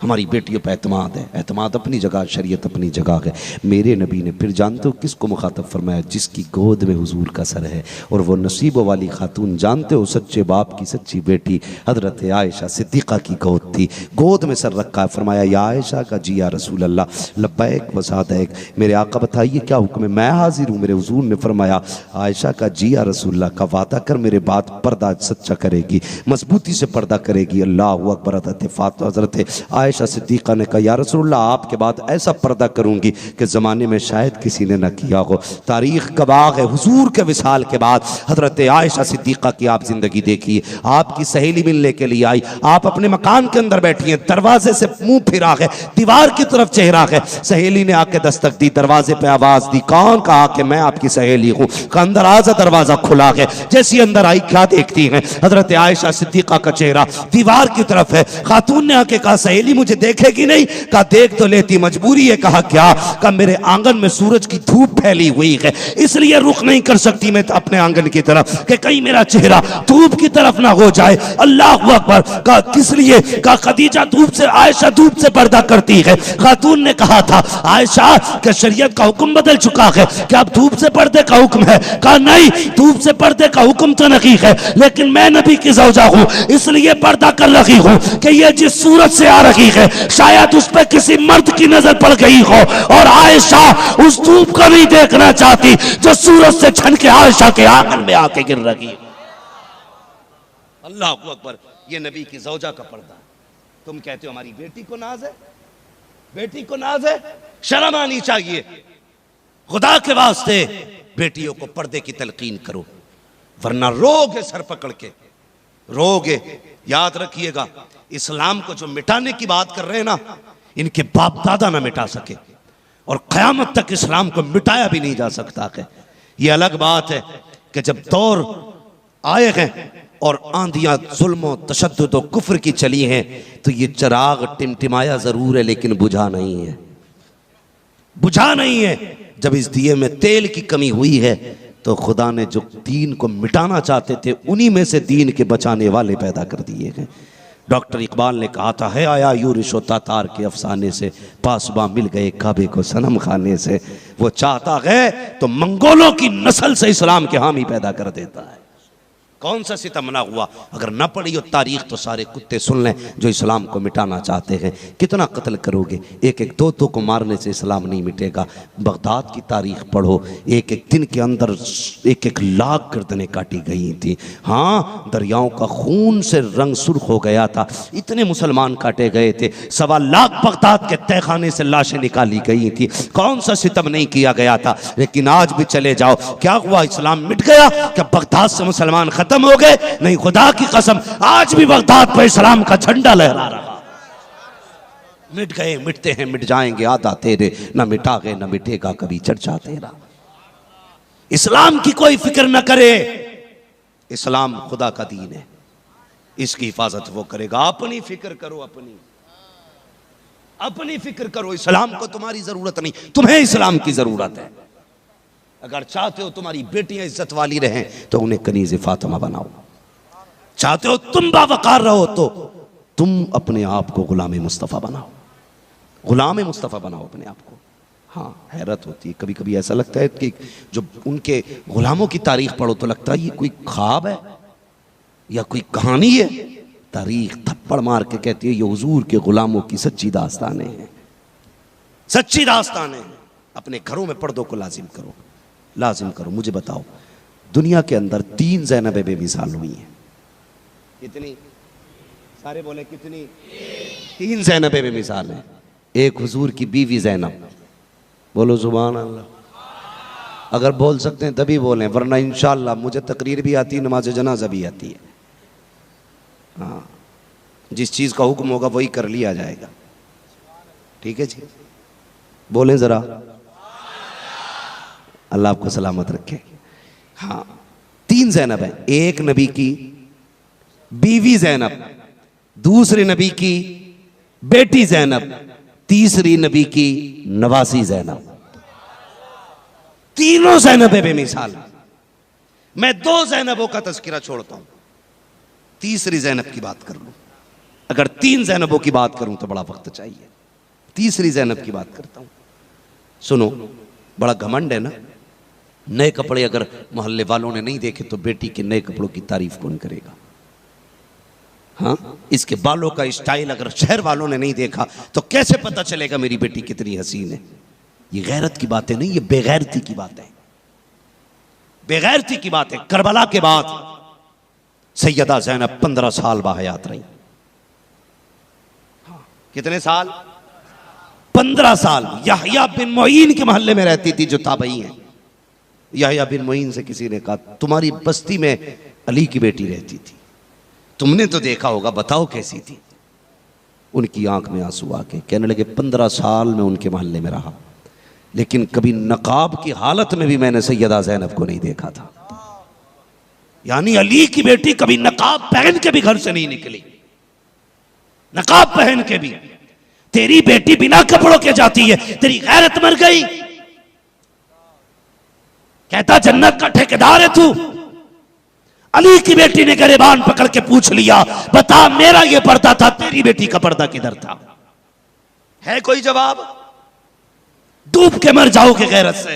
हमारी बेटियों पर एतमाद है। एतमाद अपनी जगह, शरीयत अपनी जगह है। मेरे नबी ने फिर जानते हो किसको मुखातब फरमाया? जिसकी गोद में हुजूर का सर है। और वो नसीबों वाली खातून जानते हो, सच्चे बाप की सच्ची बेटी हजरत आयशा सिद्दीक़ा की गोद थी। गोद में सर रखा है, फरमाया या आयशा का जी या रसूल अल्लाह, लब्बैक व सअदैक। मेरे आका बताइए क्या हुक्म है? मैं हाजिर हूँ। मेरे हुजूर ने फरमाया आयशा का जी या रसूल अल्लाह का वादा कर, मेरे बाद पर्दा सच्चा करेगी, मजबूती से पर्दा करेगी। अल्लाह अकबर। हजरत आयशा सिद्दीक़ा ने कहा या रसूलल्लाह आपके बाद ऐसा पर्दा करूंगी कि ज़माने में शायद किसी ने न किया हो। तारीख़ गवाह है, हुजूर के विसाल के बाद हज़रत आयशा सिद्दीक़ा की आप ज़िंदगी देखिए। आपकी सहेली मिलने के लिए आई, आप अपने मकान के अंदर बैठी हैं, दरवाजे से मुंह फिरा है, दीवार की तरफ चेहरा है। सहेली ने आके दस्तक दी, दरवाजे पे आवाज़ दी, कौन? कहा कि मैं आपकी सहेली हूँ। अंदर आजा, दरवाज़ा खुला है। जैसी अंदर आई क्या देखती हैं? हज़रत आयशा सिद्दीक़ा का चेहरा दीवार की तरफ है। खातून ने आके कहा सहेली मुझे देखेगी नहीं? कहा देख तो लेती, मजबूरी है। कहा क्या? कहा मेरे आंगन में सूरज की धूप फैली हुई है, इसलिए रुख नहीं कर सकती मैं अपने आंगन की तरफ कि कहीं मेरा चेहरा धूप की तरफ ना हो जाए। अल्लाह अकबर। कहा किस लिए? कहा खदीजा धूप से, आयशा धूप से पर्दा करती है। खातून ने कहा था आयशा के शरीयत का हुक्म बदल चुका है, क्या अब धूप से पर्दे का हुक्म है? कहा नहीं, धूप से पर्दे का हुक्म तो नहीं है, लेकिन मैं नबी की ज़ौजा हूं इसलिए पर्दा कर रही हूं कि ये जिस सूरत से आ रही है शायद उस पर किसी मर्द की नजर पड़ गई हो, और आयशा उस धूप को नहीं देखना चाहती जो सूरज से छन के आयशा के आंगन में आके गिर रही। अल्लाह अकबर। ये नबी की ज़ौजा का पर्दा। तुम कहते हो हमारी बेटी को नाज है, बेटी को नाज है, शर्म आनी चाहिए। खुदा के वास्ते बेटियों को पर्दे की तलकीन करो, वरना रोगे सर पकड़ के, रोगे। याद रखिएगा, इस्लाम को जो मिटाने की बात कर रहे हैं ना, इनके बाप दादा ना मिटा सके, और क़यामत तक इस्लाम को मिटाया भी नहीं जा सकता है। ये अलग बात है कि जब दौर आए हैं और आंधियां जुल्म तशद्दुद और कुफ्र की चली हैं, तो ये चिराग टिमटिमाया जरूर है लेकिन बुझा नहीं है, बुझा नहीं है। जब इस दिए में तेल की कमी हुई है तो खुदा ने जो दीन को मिटाना चाहते थे उन्हीं में से दीन के बचाने वाले पैदा कर दिए हैं। डॉक्टर इकबाल ने कहा था है आया यूरिश व तातार के अफसाने से, पासबा मिल गए काबे को सनम खाने से। वो चाहता है तो मंगोलों की नस्ल से इस्लाम के हामी पैदा कर देता है। कौन सा सितम ना हुआ? अगर ना पढ़ी हो तारीख तो सारे कुत्ते सुन लें जो इस्लाम को मिटाना चाहते हैं। कितना कत्ल करोगे? एक एक दो को मारने से इस्लाम नहीं मिटेगा। बगदाद की तारीख पढ़ो, एक एक दिन के अंदर एक एक लाख गर्दनें काटी गई थी। हाँ, दरियाओं का खून से रंग सुर्ख हो गया था, इतने मुसलमान काटे गए थे। 1.25 लाख बगदाद के तहखाने से लाशें निकाली गई थी। कौन सा सितम नहीं किया गया था? लेकिन आज भी चले जाओ, क्या हुआ? इस्लाम मिट गया? क्या बगदाद से मुसलमान खत्म हो गए? नहीं, खुदा की कसम आज भी बगदाद पर इस्लाम का झंडा लहरा रहा। मिट गए, मिटते हैं, मिट जाएंगे आधा तेरे, ना मिटा गए ना मिटेगा कभी चर्चा तेरा। इस्लाम की कोई फिक्र न करे। इस्लाम खुदा का दीन है, इसकी हिफाजत वो करेगा। अपनी फिक्र करो, अपनी फिक्र करो। इस्लाम को तुम्हारी जरूरत नहीं, तुम्हें इस्लाम की जरूरत है। अगर चाहते हो तुम्हारी बेटियां इज्जत वाली रहें तो उन्हें कनीज़ फातिमा बनाओ। चाहते हो तुम बावकार रहो तो तुम अपने आप को गुलाम मुस्तफ़ा बनाओ, गुलाम मुस्तफ़ा बनाओ अपने आप को। हाँ, हैरत होती है कभी कभी, ऐसा लगता है कि जो उनके गुलामों की तारीख पढ़ो तो लगता है ये कोई ख्वाब है या कोई कहानी है। तारीख थप्पड़ मार के कहती है ये हुजूर के गुलामों की सच्ची दास्तानें हैं, सच्ची दास्तानें हैं। अपने घरों में पर्दों को लाजिम करो, लाजिम करो। मुझे बताओ, दुनिया के अंदर 3 ज़ैनबें बेमिसाल हुई हैं। कितनी? सारे बोले कितनी? 3 ज़ैनबें बेमिसाल हैं। एक हुजूर की बीवी ज़ैनब, बोलो सुभान अल्लाह। अगर बोल सकते हैं तभी बोलें, वरना इंशाअल्लाह मुझे तकरीर भी आती है, नमाज जनाजा भी आती है। हाँ, जिस चीज़ का हुक्म होगा वही कर लिया जाएगा। ठीक है जी, बोलें ज़रा, अल्लाह आपको सलामत रखे। हाँ, 3 ज़ैनब है। एक नबी की बीवी ज़ैनब, दूसरे नबी की बेटी ज़ैनब, तीसरी नबी की नवासी ज़ैनब। तीनों ज़ैनबें बेमिसाल। मैं 2 ज़ैनबों का तज़किरा छोड़ता हूं, तीसरी ज़ैनब की बात कर लूं। अगर 3 ज़ैनबों की बात करूं तो बड़ा वक्त चाहिए। तीसरी ज़ैनब की बात करता हूं। सुनो, बड़ा घमंड है ना। नए कपड़े अगर मोहल्ले वालों ने नहीं देखे तो बेटी के नए कपड़ों की तारीफ कौन करेगा? हाँ, इसके बालों का स्टाइल अगर शहर वालों ने नहीं देखा तो कैसे पता चलेगा मेरी बेटी कितनी हसीन है? ये गैरत की बातें नहीं, ये बेगैरती की बात है, बेगैरती की बात है। करबला के बाद सैयदा ज़ैनब 15 साल बाहयात रही। हाँ, कितने साल? 15 साल। यहया बिन मुईन के मोहल्ले में रहती थी जो ताबई हैं। यहया बिन मुईन से किसी ने कहा तुम्हारी बस्ती में अली की बेटी रहती थी, तुमने तो देखा होगा, बताओ कैसी थी? उनकी आंख में आंसू आके कहने लगे 15 साल में उनके मोहल्ले में रहा, लेकिन कभी नकाब की हालत में भी मैंने सैयदा ज़ैनब को नहीं देखा था। यानी अली की बेटी कभी नकाब पहन के भी घर से नहीं निकली, नकाब पहन के भी। तेरी बेटी बिना कपड़ों के जाती है, तेरी गैरत मर गई। कहता जन्नत का ठेकेदार है तू। अली की बेटी ने गिरबान पकड़ के पूछ लिया, बता मेरा ये पर्दा था, तेरी बेटी का पर्दा किधर था? है कोई जवाब? डूब के मर जाओगे गैरत से।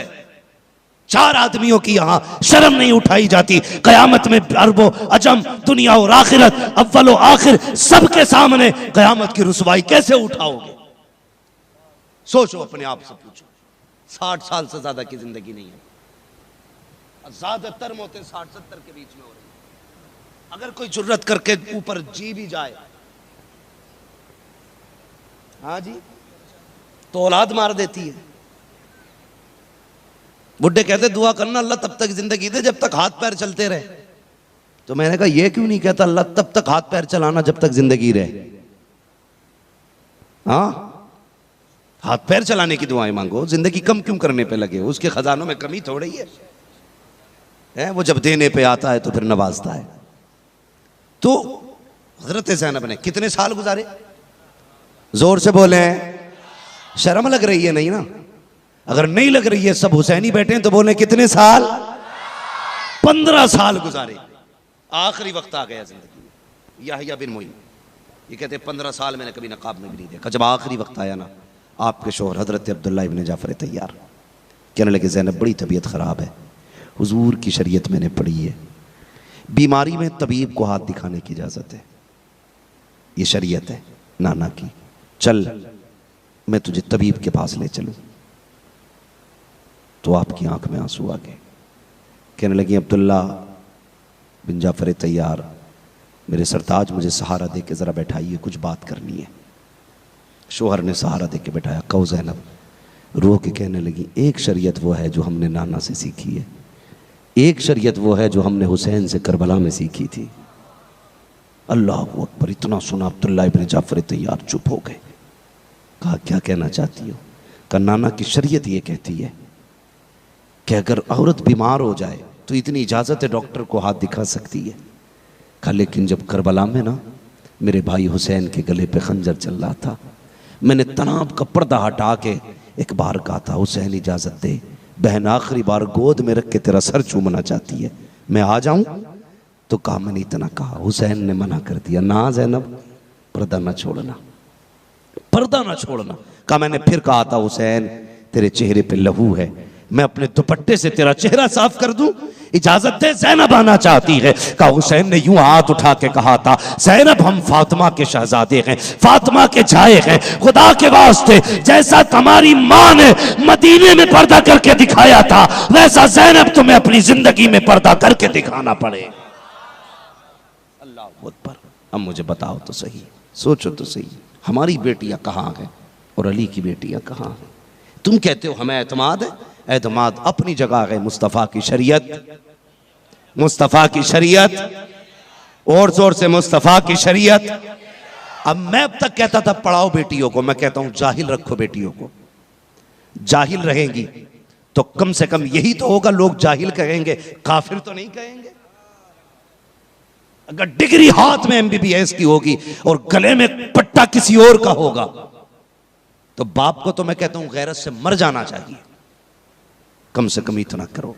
4 आदमियों की यहां शर्म नहीं उठाई जाती। कयामत में अरबो अजम, दुनिया और आखिरत, अव्वल और आखिर सबके सामने कयामत की रुसवाई कैसे उठाओगे? सोचो, अपने आप से पूछो। 60 साल से ज्यादा की जिंदगी नहीं है, ज्यादातर मौतें 60-70 के बीच में हो रही है। अगर कोई जुर्रत करके ऊपर जी भी जाए, हाँ जी, तो औलाद मार देती है। बुड्ढे कहते दुआ करना अल्लाह तब तक जिंदगी दे जब तक हाथ पैर चलते रहे। तो मैंने कहा ये क्यों नहीं कहता अल्लाह तब तक हाथ पैर चलाना जब तक जिंदगी रहे? हाँ, हाथ पैर चलाने की दुआएं मांगो, जिंदगी कम क्यों करने पे लगे? उसके खजानों में कमी थोड़ी है, वो जब देने पे आता है तो फिर नवाजता है। तो हजरत ज़ैनब ने कितने साल गुजारे? जोर से बोले, शर्म लग रही है नहीं ना? अगर नहीं लग रही है, सब हुसैनी बैठे हैं तो बोले कितने साल? 15 साल गुजारे। आखिरी वक्त आ गया जिंदगी में। याहिया बिन मुईन ये कहते 15 साल मैंने कभी नकाब में भी नहीं देखा। जब आखिरी वक्त आया ना, आपके शोहर हजरत अब्दुल्ला इब्न जाफर तैयार कहने लगे ज़ैनब बड़ी तबीयत ख़राब है, हुजूर की शरीयत मैंने पढ़ी है, बीमारी में तबीब को हाथ दिखाने की इजाज़त है, ये शरीयत है नाना की, चल मैं तुझे तबीब के पास ले चलूं। तो आपकी आंख में आंसू आ गए। कहने लगी अब्दुल्ला बिन जाफर तैयार, मेरे सरताज मुझे सहारा दे के ज़रा बैठाइए, कुछ बात करनी है। शोहर ने सहारा दे के बैठाया। कहो ज़ैनब, रो के कहने लगी एक शरीयत वो है जो हमने नाना से सीखी है, एक शरीयत वो है जो हमने हुसैन से करबला में सीखी थी। अल्लाह अकबर। इतना सुना अब्दुल्ला इब्न जाफर तैयार चुप हो गए। कहा क्या कहना चाहती हो? कहा नाना की शरीयत ये कहती है कि अगर औरत बीमार हो जाए तो इतनी इजाज़त है डॉक्टर को हाथ दिखा सकती है। कहा लेकिन जब करबला में ना मेरे भाई हुसैन के गले पे खंजर चल रहा था, मैंने तनाब का पर्दा हटा के एक बार कहा था हुसैन इजाज़त दे, बहन आखिरी बार गोद में रख के तेरा सर चूमना चाहती है, मैं आ जाऊं? तो कहा मैंने इतना कहा। हुसैन ने मना कर दिया, ना ज़ैनब पर्दा ना छोड़ना, पर्दा ना छोड़ना। कहा मैंने फिर कहा था हुसैन तेरे चेहरे पे लहू है, मैं अपने दुपट्टे से तेरा चेहरा साफ कर दूं? इजाजत दे, ज़ैनब आना चाहती है। कहा हुसैन ने यूं हाथ उठा के कहा था ज़ैनब हम फातिमा के शहजादे हैं, फातिमा के जाए हैं, खुदा के वास्ते जैसा तुम्हारी मां ने मदीने में पर्दा करके दिखाया था वैसा ज़ैनब तुम्हें अपनी जिंदगी में पर्दा करके दिखाना पड़े। अल्लाह अकबर। अब मुझे बताओ तो सही, सोचो तो सही, हमारी बेटियां कहाँ हैं और अली की बेटियां कहाँ हैं? तुम कहते हो हमें एतमाद है, एतमाद अपनी जगह है। मुस्तफ़ा की शरीयत, मुस्तफ़ा की शरीयत, और जोर से मुस्तफ़ा की शरीयत। अब मैं अब तक कहता था पढ़ाओ बेटियों को, मैं कहता हूं जाहिल रखो बेटियों को। जाहिल रहेंगी तो कम से कम यही तो होगा, लोग जाहिल कहेंगे, काफिर तो नहीं कहेंगे। अगर डिग्री हाथ में MBBS की होगी और गले में पट्टा किसी और का होगा तो बाप को तो मैं कहता हूं गैरत से मर जाना चाहिए। कम से कम इतना करो,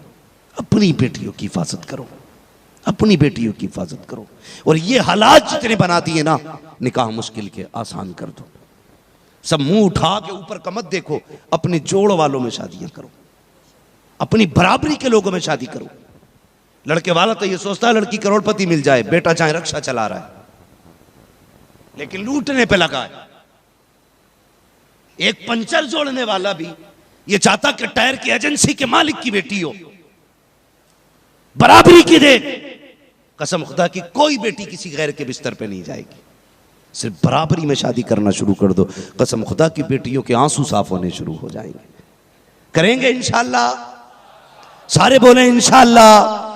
अपनी बेटियों की हिफाजत करो, अपनी बेटियों की हिफाजत करो। और ये हालात जितने बना दिए ना, निकाह मुश्किल के आसान कर दो। सब मुंह उठा के ऊपर का मत देखो, अपने जोड़ वालों में शादियां करो, अपनी बराबरी के लोगों में शादी करो। लड़के वाला तो ये सोचता है लड़की करोड़पति मिल जाए, बेटा चाहे रक्षा चला रहा है लेकिन लूटने पे लगा है। एक पंचर जोड़ने वाला भी ये चाहता कि टायर की एजेंसी के मालिक की बेटी हो, बराबरी की दे। कसम खुदा की कोई बेटी किसी गैर के बिस्तर पे नहीं जाएगी, सिर्फ बराबरी में शादी करना शुरू कर दो, कसम खुदा की बेटियों के आंसू साफ होने शुरू हो जाएंगे। करेंगे इंशाअल्लाह, सारे बोले इंशाअल्लाह।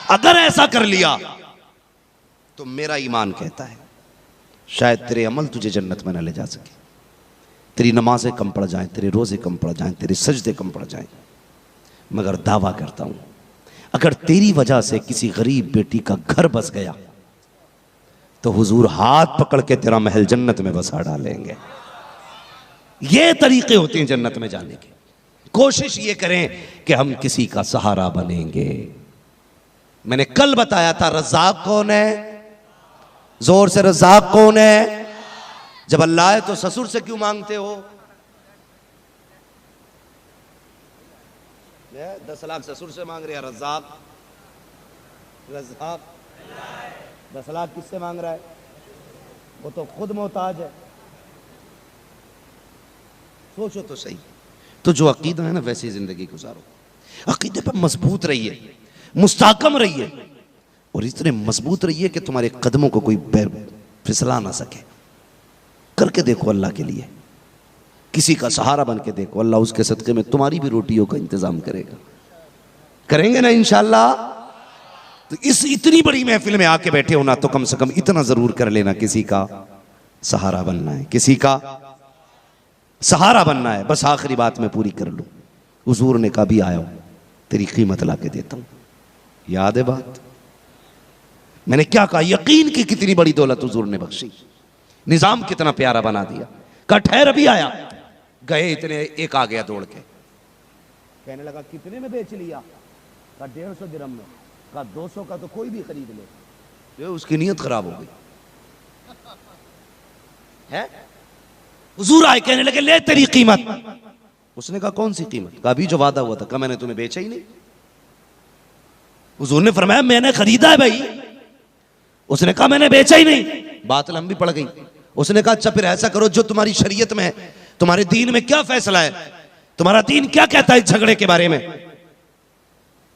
अगर ऐसा कर लिया तो मेरा ईमान कहता है शायद तेरे अमल तुझे जन्नत में न ले जा सके, तेरी नमाजें कम पड़ जाएं, तेरे रोजे कम पड़ जाएं, तेरे सजदे कम पड़ जाएं, मगर दावा करता हूं अगर तेरी वजह से किसी गरीब बेटी का घर बस गया तो हुजूर हाथ पकड़ के तेरा महल जन्नत में बसा डालेंगे। ये तरीके होते हैं जन्नत में जाने के। कोशिश ये करें कि हम किसी का सहारा बनेंगे। मैंने कल बताया था रज़्ज़ाक़ कौन है, जोर से रज़्ज़ाक़ कौन है? जब अल्लाह है तो ससुर से क्यों मांगते हो? 10 लाख ससुर से मांग रहे हैं। रज़्ज़ाक़ 10 लाख किससे मांग रहा है? वो तो खुद मोहताज है। सोचो तो सही। तो जो अकीदा है ना वैसी जिंदगी गुजारो, अकीदे पर मजबूत रहिए, मुस्तहकम रहिए और इतने मजबूत रहिए कि तुम्हारे कदमों को कोई पैर फिसला ना सके। करके देखो अल्लाह के लिए, किसी का सहारा बन के देखो, अल्लाह उसके सदक़े में तुम्हारी भी रोटियों का इंतजाम करेगा। करेंगे ना इंशाअल्लाह? तो इस इतनी बड़ी महफिल में आके बैठे हो ना, तो कम से कम इतना जरूर कर लेना, किसी का सहारा बनना है, किसी का सहारा बनना है। बस आखिरी बात मैं पूरी कर लूं। हुजूर ने कहा भी आया तेरी कीमत ला के देता हूं। याद है बात? मैंने क्या कहा? यकीन की कितनी बड़ी दौलत हुजूर ने बख्शी, निजाम कितना प्यारा बना दिया। कहा ठहर अभी आया। गए इतने, एक आ गया दौड़ के, कहने लगा कितने में बेच लिया? कहा 150 दिरहम में। कहा 200 का तो कोई भी खरीद ले। उसकी नीयत खराब हो गई है। हुजूर आए, कहने लगे ले तेरी कीमत। उसने कहा कौन सी कीमत? कहा अभी जो वादा हुआ था। कहा मैंने तुम्हें बेचा ही नहीं। हुजूर ने फरमाया मैंने खरीदा है भाई। उसने कहा मैंने बेचा ही नहीं। बात लंबी पड़ गई। उसने कहा अच्छा फिर ऐसा करो, जो तुम्हारी शरीयत में है, तुम्हारे दीन में क्या फैसला है, तुम्हारा दीन क्या कहता है झगड़े के बारे में?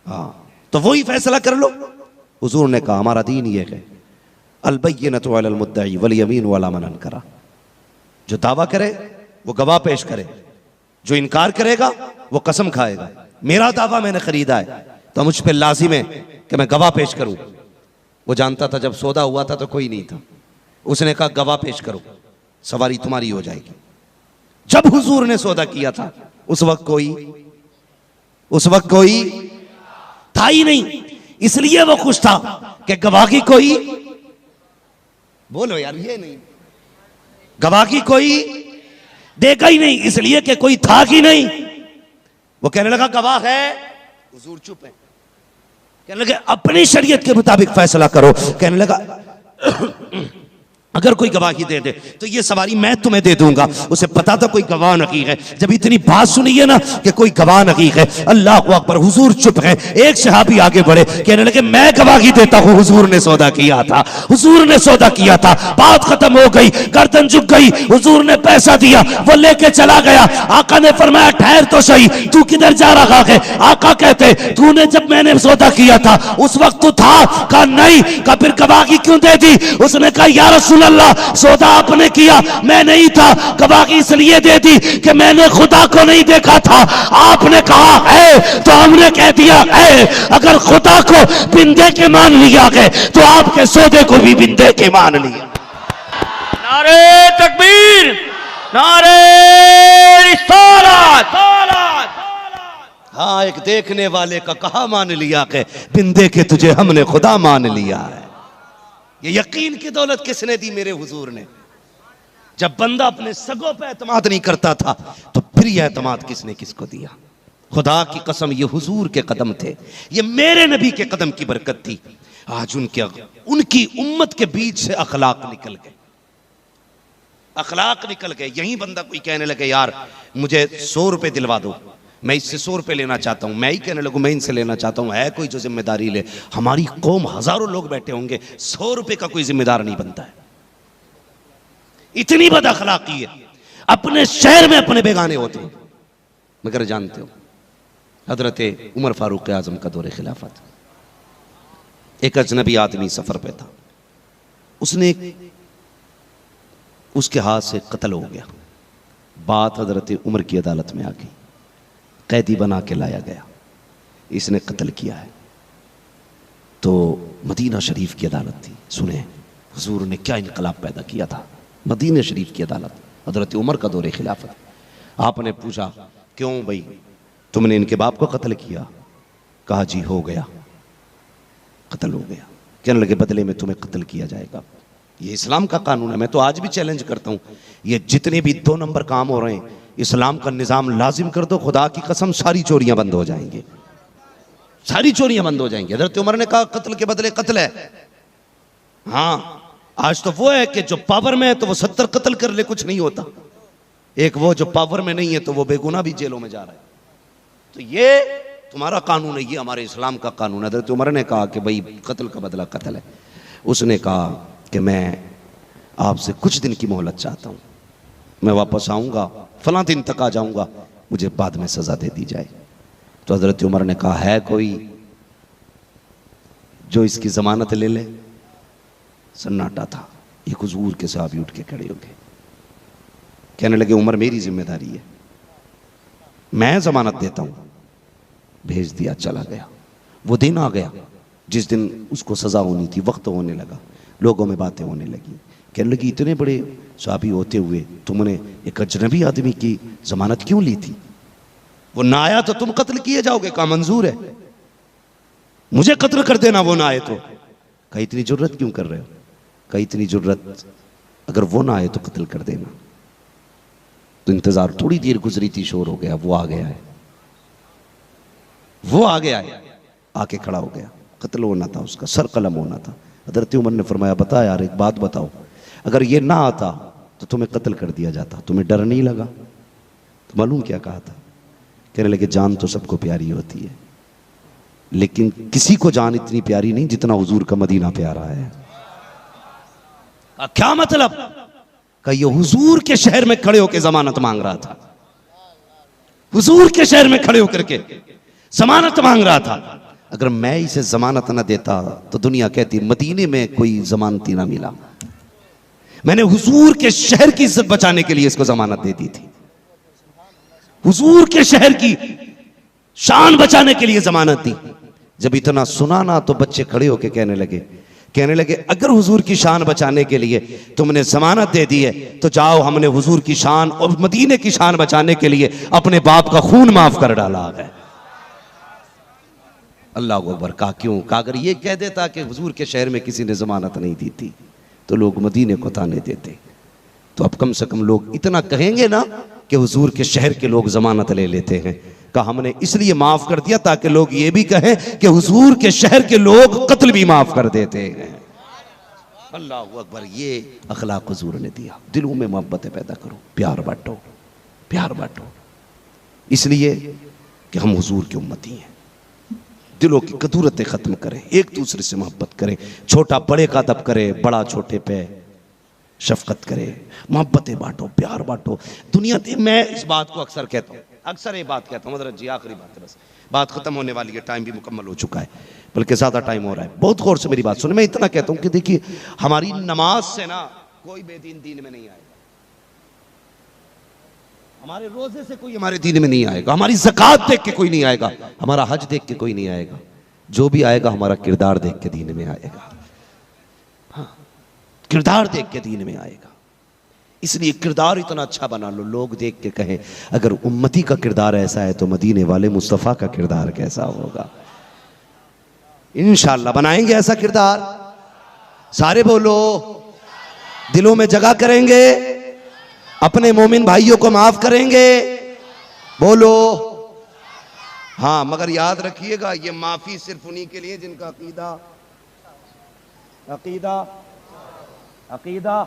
हाँ तो वही फैसला कर लो। हुजूर ने कहा हमारा दीन ये है, अल-बय्यिनतु अलल मुद्दई वल यमीनु अला मन अनकरा। जो दावा करे वो गवाह पेश करे, जो इनकार करेगा वो कसम खाएगा। मेरा दावा मैंने खरीदा है तो मुझ पे लाजिम है कि मैं गवाह पेश करूं। वो जानता था जब सौदा हुआ था तो कोई नहीं था। उसने कहा गवाह पेश करो, सवारी तुम्हारी हो जाएगी। जब हुजूर ने सौदा किया था उस वक्त कोई था ही नहीं, इसलिए वो खुश था कि गवाही कोई, बोलो यार, ये नहीं, गवाही कोई देगा ही नहीं, इसलिए कि कोई था ही नहीं। वो कहने लगा गवाह है। हुजूर चुप है। कहने लगे अपनी शरीयत के मुताबिक फैसला करो। कहने लगा अगर कोई गवाही दे दे तो ये सवारी मैं तुम्हें दे दूंगा। उसे पता था कोई गवाह नहीं है। जब इतनी बात सुनी है ना कि कोई गवाह नहीं है, अल्लाह अकबर, हुजूर चुप है। एक सहाबी आगे बढ़े, कहने लगे मैं गवाही देता हूं, हुजूर ने सौदा किया था, हुजूर ने सौदा किया था। बात खत्म हो गई, गर्दन झुक गई। हुजूर ने पैसा दिया, वो लेके चला गया। आका ने फरमाया ठहर तो सही, तू किधर जा रहा है? आका कहते तूने जब मैंने सौदा किया था उस वक्त तू था? कहा नहीं। कहा फिर गवाही क्यों दे दी? उसने कहा या रसूल अल्लाह सौदा आपने किया, मैं नहीं था। गवाही इसलिए दे दी कि मैंने खुदा को नहीं देखा था। आपने कहा है तो हमने कह दिया है। अगर खुदा को बिंदे के मान लिया गए तो आपके सौदे को भी बिंदे के मान लिया। नारे तकबीर, नारे रिसालत। हाँ, एक देखने वाले का कहा मान लिया कि बिंदे के तुझे हमने खुदा मान लिया है। ये यकीन की दौलत किसने दी? मेरे हुजूर ने। जब बंदा अपने सगों पे एतमाद नहीं करता था तो फिर यह एतमाद किसने किसको दिया? खुदा की कसम ये हुजूर के कदम थे, ये मेरे नबी के कदम की बरकत थी। आज उनकी उम्मत के बीच से अखलाक निकल गए, अखलाक निकल गए। यही बंदा कोई कहने लगे यार मुझे 100 रुपए दिलवा दो, मैं इससे 100 रुपए लेना चाहता हूं, मैं ही कहने लगूं मैं इनसे लेना चाहता हूं, है कोई जो जिम्मेदारी ले? हमारी कौम हजारों लोग बैठे होंगे, 100 रुपए का कोई जिम्मेदार नहीं बनता है। इतनी बद अखलाकी है, अपने शहर में अपने बेगाने होते हैं। मगर जानते हो हजरत उमर फारूक आजम का दौरे खिलाफत, एक अजनबी आदमी सफर पे था, उसके हाथ से कत्ल हो गया। बात हजरत उमर की अदालत में आ गई, कैदी बना के लाया गया, इसने कत्ल किया है। तो मदीना शरीफ की अदालत थी, सुने हुजूर ने क्या इनकलाब पैदा किया था। मदीना शरीफ की अदालत, हजरत उमर का दौरे खिलाफत। आपने पूछा क्यों भाई तुमने इनके बाप को कत्ल किया? कहा जी हो गया, कत्ल हो गया। कहने लगे बदले में तुम्हें कत्ल किया जाएगा। ये इस्लाम का कानून है। मैं तो आज भी चैलेंज करता हूं, ये जितने भी 2 नंबर काम हो रहे हैं, इस्लाम का निजाम लाजिम कर दो, खुदा की कसम सारी चोरियां बंद हो जाएंगी, सारी चोरियां बंद हो जाएंगी। हज़रत उमर ने कहा कत्ल के बदले कत्ल है। हाँ, आज तो वो है कि जो पावर में है तो वो 70 कत्ल कर ले, कुछ नहीं होता। एक वो जो पावर में नहीं है तो वो बेगुनाह भी जेलों में जा रहा है। तो ये तुम्हारा कानून है, ये हमारे इस्लाम का कानून है। हज़रत उमर ने कहा कि भाई कत्ल का बदला कत्ल है। उसने कहा कि मैं आपसे कुछ दिन की मोहलत चाहता हूं, मैं वापस आऊंगा, फलां दिन तक आ जाऊंगा, मुझे बाद में सजा दे दी जाए। तो हज़रत उमर ने कहा है कोई जो इसकी जमानत ले ले? सन्नाटा था। एक हुजूर के सहाबी उठ के खड़े हो गए, कहने लगे उमर मेरी जिम्मेदारी है, मैं जमानत देता हूं। भेज दिया, चला गया। वो दिन आ गया जिस दिन उसको सजा होनी थी, वक्त होने लगा, लोगों में बातें होने लगी, कहने लगी इतने बड़े सहाबी होते हुए तुमने एक अजनबी आदमी की जमानत क्यों ली थी? वो ना आया तो तुम कत्ल किए जाओगे, कहा मंजूर है, मुझे कत्ल कर देना वो ना आए तो। कहा इतनी जुर्रत क्यों कर रहे हो? कहा इतनी जुर्रत, अगर वो ना आए तो कत्ल कर देना। तो इंतजार, थोड़ी देर गुजरी थी, शोर हो गया, वो आ गया है, वो आ गया है, आके खड़ा हो गया। कत्ल होना था उसका, सर कलम होना था। हज़रत उमर ने फरमाया बता यार, एक बात बताओ, अगर ये ना आता तो तुम्हें कत्ल कर दिया जाता, तुम्हें डर नहीं लगा? तो मालूम क्या कहा था? कहने लगे जान तो सबको प्यारी होती है, लेकिन किसी को जान इतनी प्यारी नहीं जितना हुजूर का मदीना प्यारा है। क्या मतलब? कहा ये हुजूर के शहर में खड़े होकर जमानत मांग रहा था, हुजूर के शहर में खड़े होकर के जमानत मांग रहा था। अगर मैं इसे जमानत ना देता तो दुनिया कहती मदीने में कोई जमानती ना मिला। मैंने हुजूर के शहर की इज्जत बचाने के लिए इसको जमानत दे दी थी, हुजूर के शहर की शान बचाने के लिए जमानत दी। जब इतना सुना ना तो बच्चे खड़े होके कहने लगे अगर हुजूर की शान बचाने के लिए तुमने जमानत दे दी है तो जाओ, हमने हुजूर की शान और मदीने की शान बचाने के लिए अपने बाप का खून माफ कर डाला है। अल्लाह अकबर। कहा क्यों? कहा अगर ये कह देता कि हुजूर के शहर में किसी ने जमानत नहीं दी थी तो लोग मदीने को ताने देते। तो अब कम से कम लोग इतना कहेंगे ना कि हुजूर के शहर के लोग जमानत ले लेते हैं। कहा हमने इसलिए माफ कर दिया ताकि लोग ये भी कहें कि हुजूर के शहर के लोग कत्ल भी माफ कर देते हैं। अल्लाह अकबर। ये अखलाक हुजूर ने दिया। दिलों में मोहब्बतें पैदा करो, प्यार बांटो, प्यार बांटो, इसलिए कि हम हुजूर की उम्मती हैं। दिलों की कदूरतें खत्म करें, एक दूसरे से मोहब्बत करें, छोटा बड़े का अदब करे, बड़ा छोटे पे शफकत करे, मोहब्बतें बांटो, प्यार बांटो। दुनिया में मैं इस बात को अक्सर कहता हूँ, अक्सर ये बात कहता हूँ, हज़रत जी आखिरी बात है, बस बात खत्म होने वाली है, टाइम भी मुकम्मल हो चुका है, बल्कि ज़्यादा टाइम हो रहा है। बहुत गौर से मेरी बात सुने। मैं इतना कहता हूँ कि देखिए हमारी नमाज से ना कोई बेदीन दीन में नहीं आएगा, हमारे रोजे से कोई हमारे दीन में नहीं आएगा, हमारी ज़कात देख के कोई नहीं आएगा, हमारा हज देख के कोई नहीं आएगा। जो भी आएगा हमारा किरदार देख के दीन में आएगा। हाँ, किरदार देख के दीन में आएगा। इसलिए किरदार इतना अच्छा बना लो, लोग देख के कहें अगर उम्मती का किरदार ऐसा है तो मदीने वाले मुस्तफ़ा का किरदार कैसा होगा। इंशाअल्लाह बनाएंगे ऐसा किरदार। सारे बोलो, दिलों में जगह करेंगे, अपने मोमिन भाइयों को माफ करेंगे, बोलो हाँ। मगर याद रखिएगा ये माफी सिर्फ उन्हीं के लिए जिनका अकीदा अकीदा अकीदा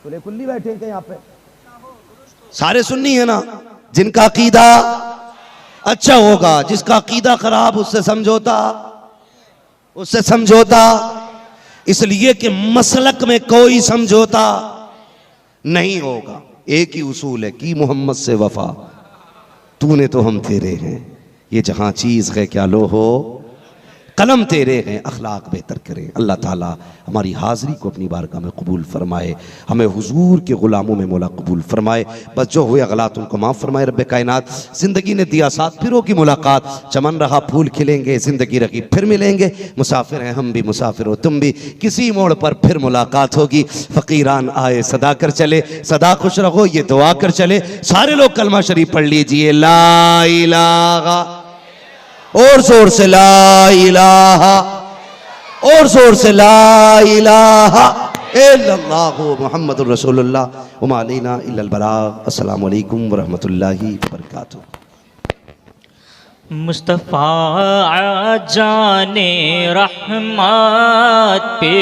खुले खुली बैठे हैं यहाँ पे, सारे सुन्नी है ना, जिनका अकीदा अच्छा होगा। जिसका अकीदा खराब उससे समझौता, उससे समझौता। इसलिए कि मसलक में कोई समझौता नहीं होगा। एक ही उसूल है कि मोहम्मद से वफा, तूने तो हम तेरे हैं, ये जहां चीज है क्या लो हो, कलम तेरे हैं, अखलाक बेहतर करें। अल्लाह ताला हमारी हाज़री को अपनी बारगाह में कबूल फरमाए, हमें हुजूर के गुलामों में मौला कबूल फरमाए। बस जो हुए गलत उनको माफ़ फरमाए रब्बे कायनात। ज़िंदगी ने दिया साथ फिरों की मुलाकात, चमन रहा फूल खिलेंगे, ज़िंदगी रही फिर मिलेंगे। मुसाफिर हैं हम भी, मुसाफिर हो तुम भी, किसी मोड़ पर फिर मुलाकात होगी। फ़कीरान आए सदा कर चले, सदा खुश रहो ये दुआ कर चले। सारे लोग कलमा शरीफ पढ़ लीजिए, ला इलाहा, और जोर से ला इलाहा, और जोर से ला इलाहा। इल्लल्लाहु मुहम्मदुर रसूलुल्लाह व मा अलैना इल्लल बलाग। अस्सलामु अलैकुम व रहमतुल्लाहि व बरकातुहू। मुस्तफ़ा जाने रहमत पे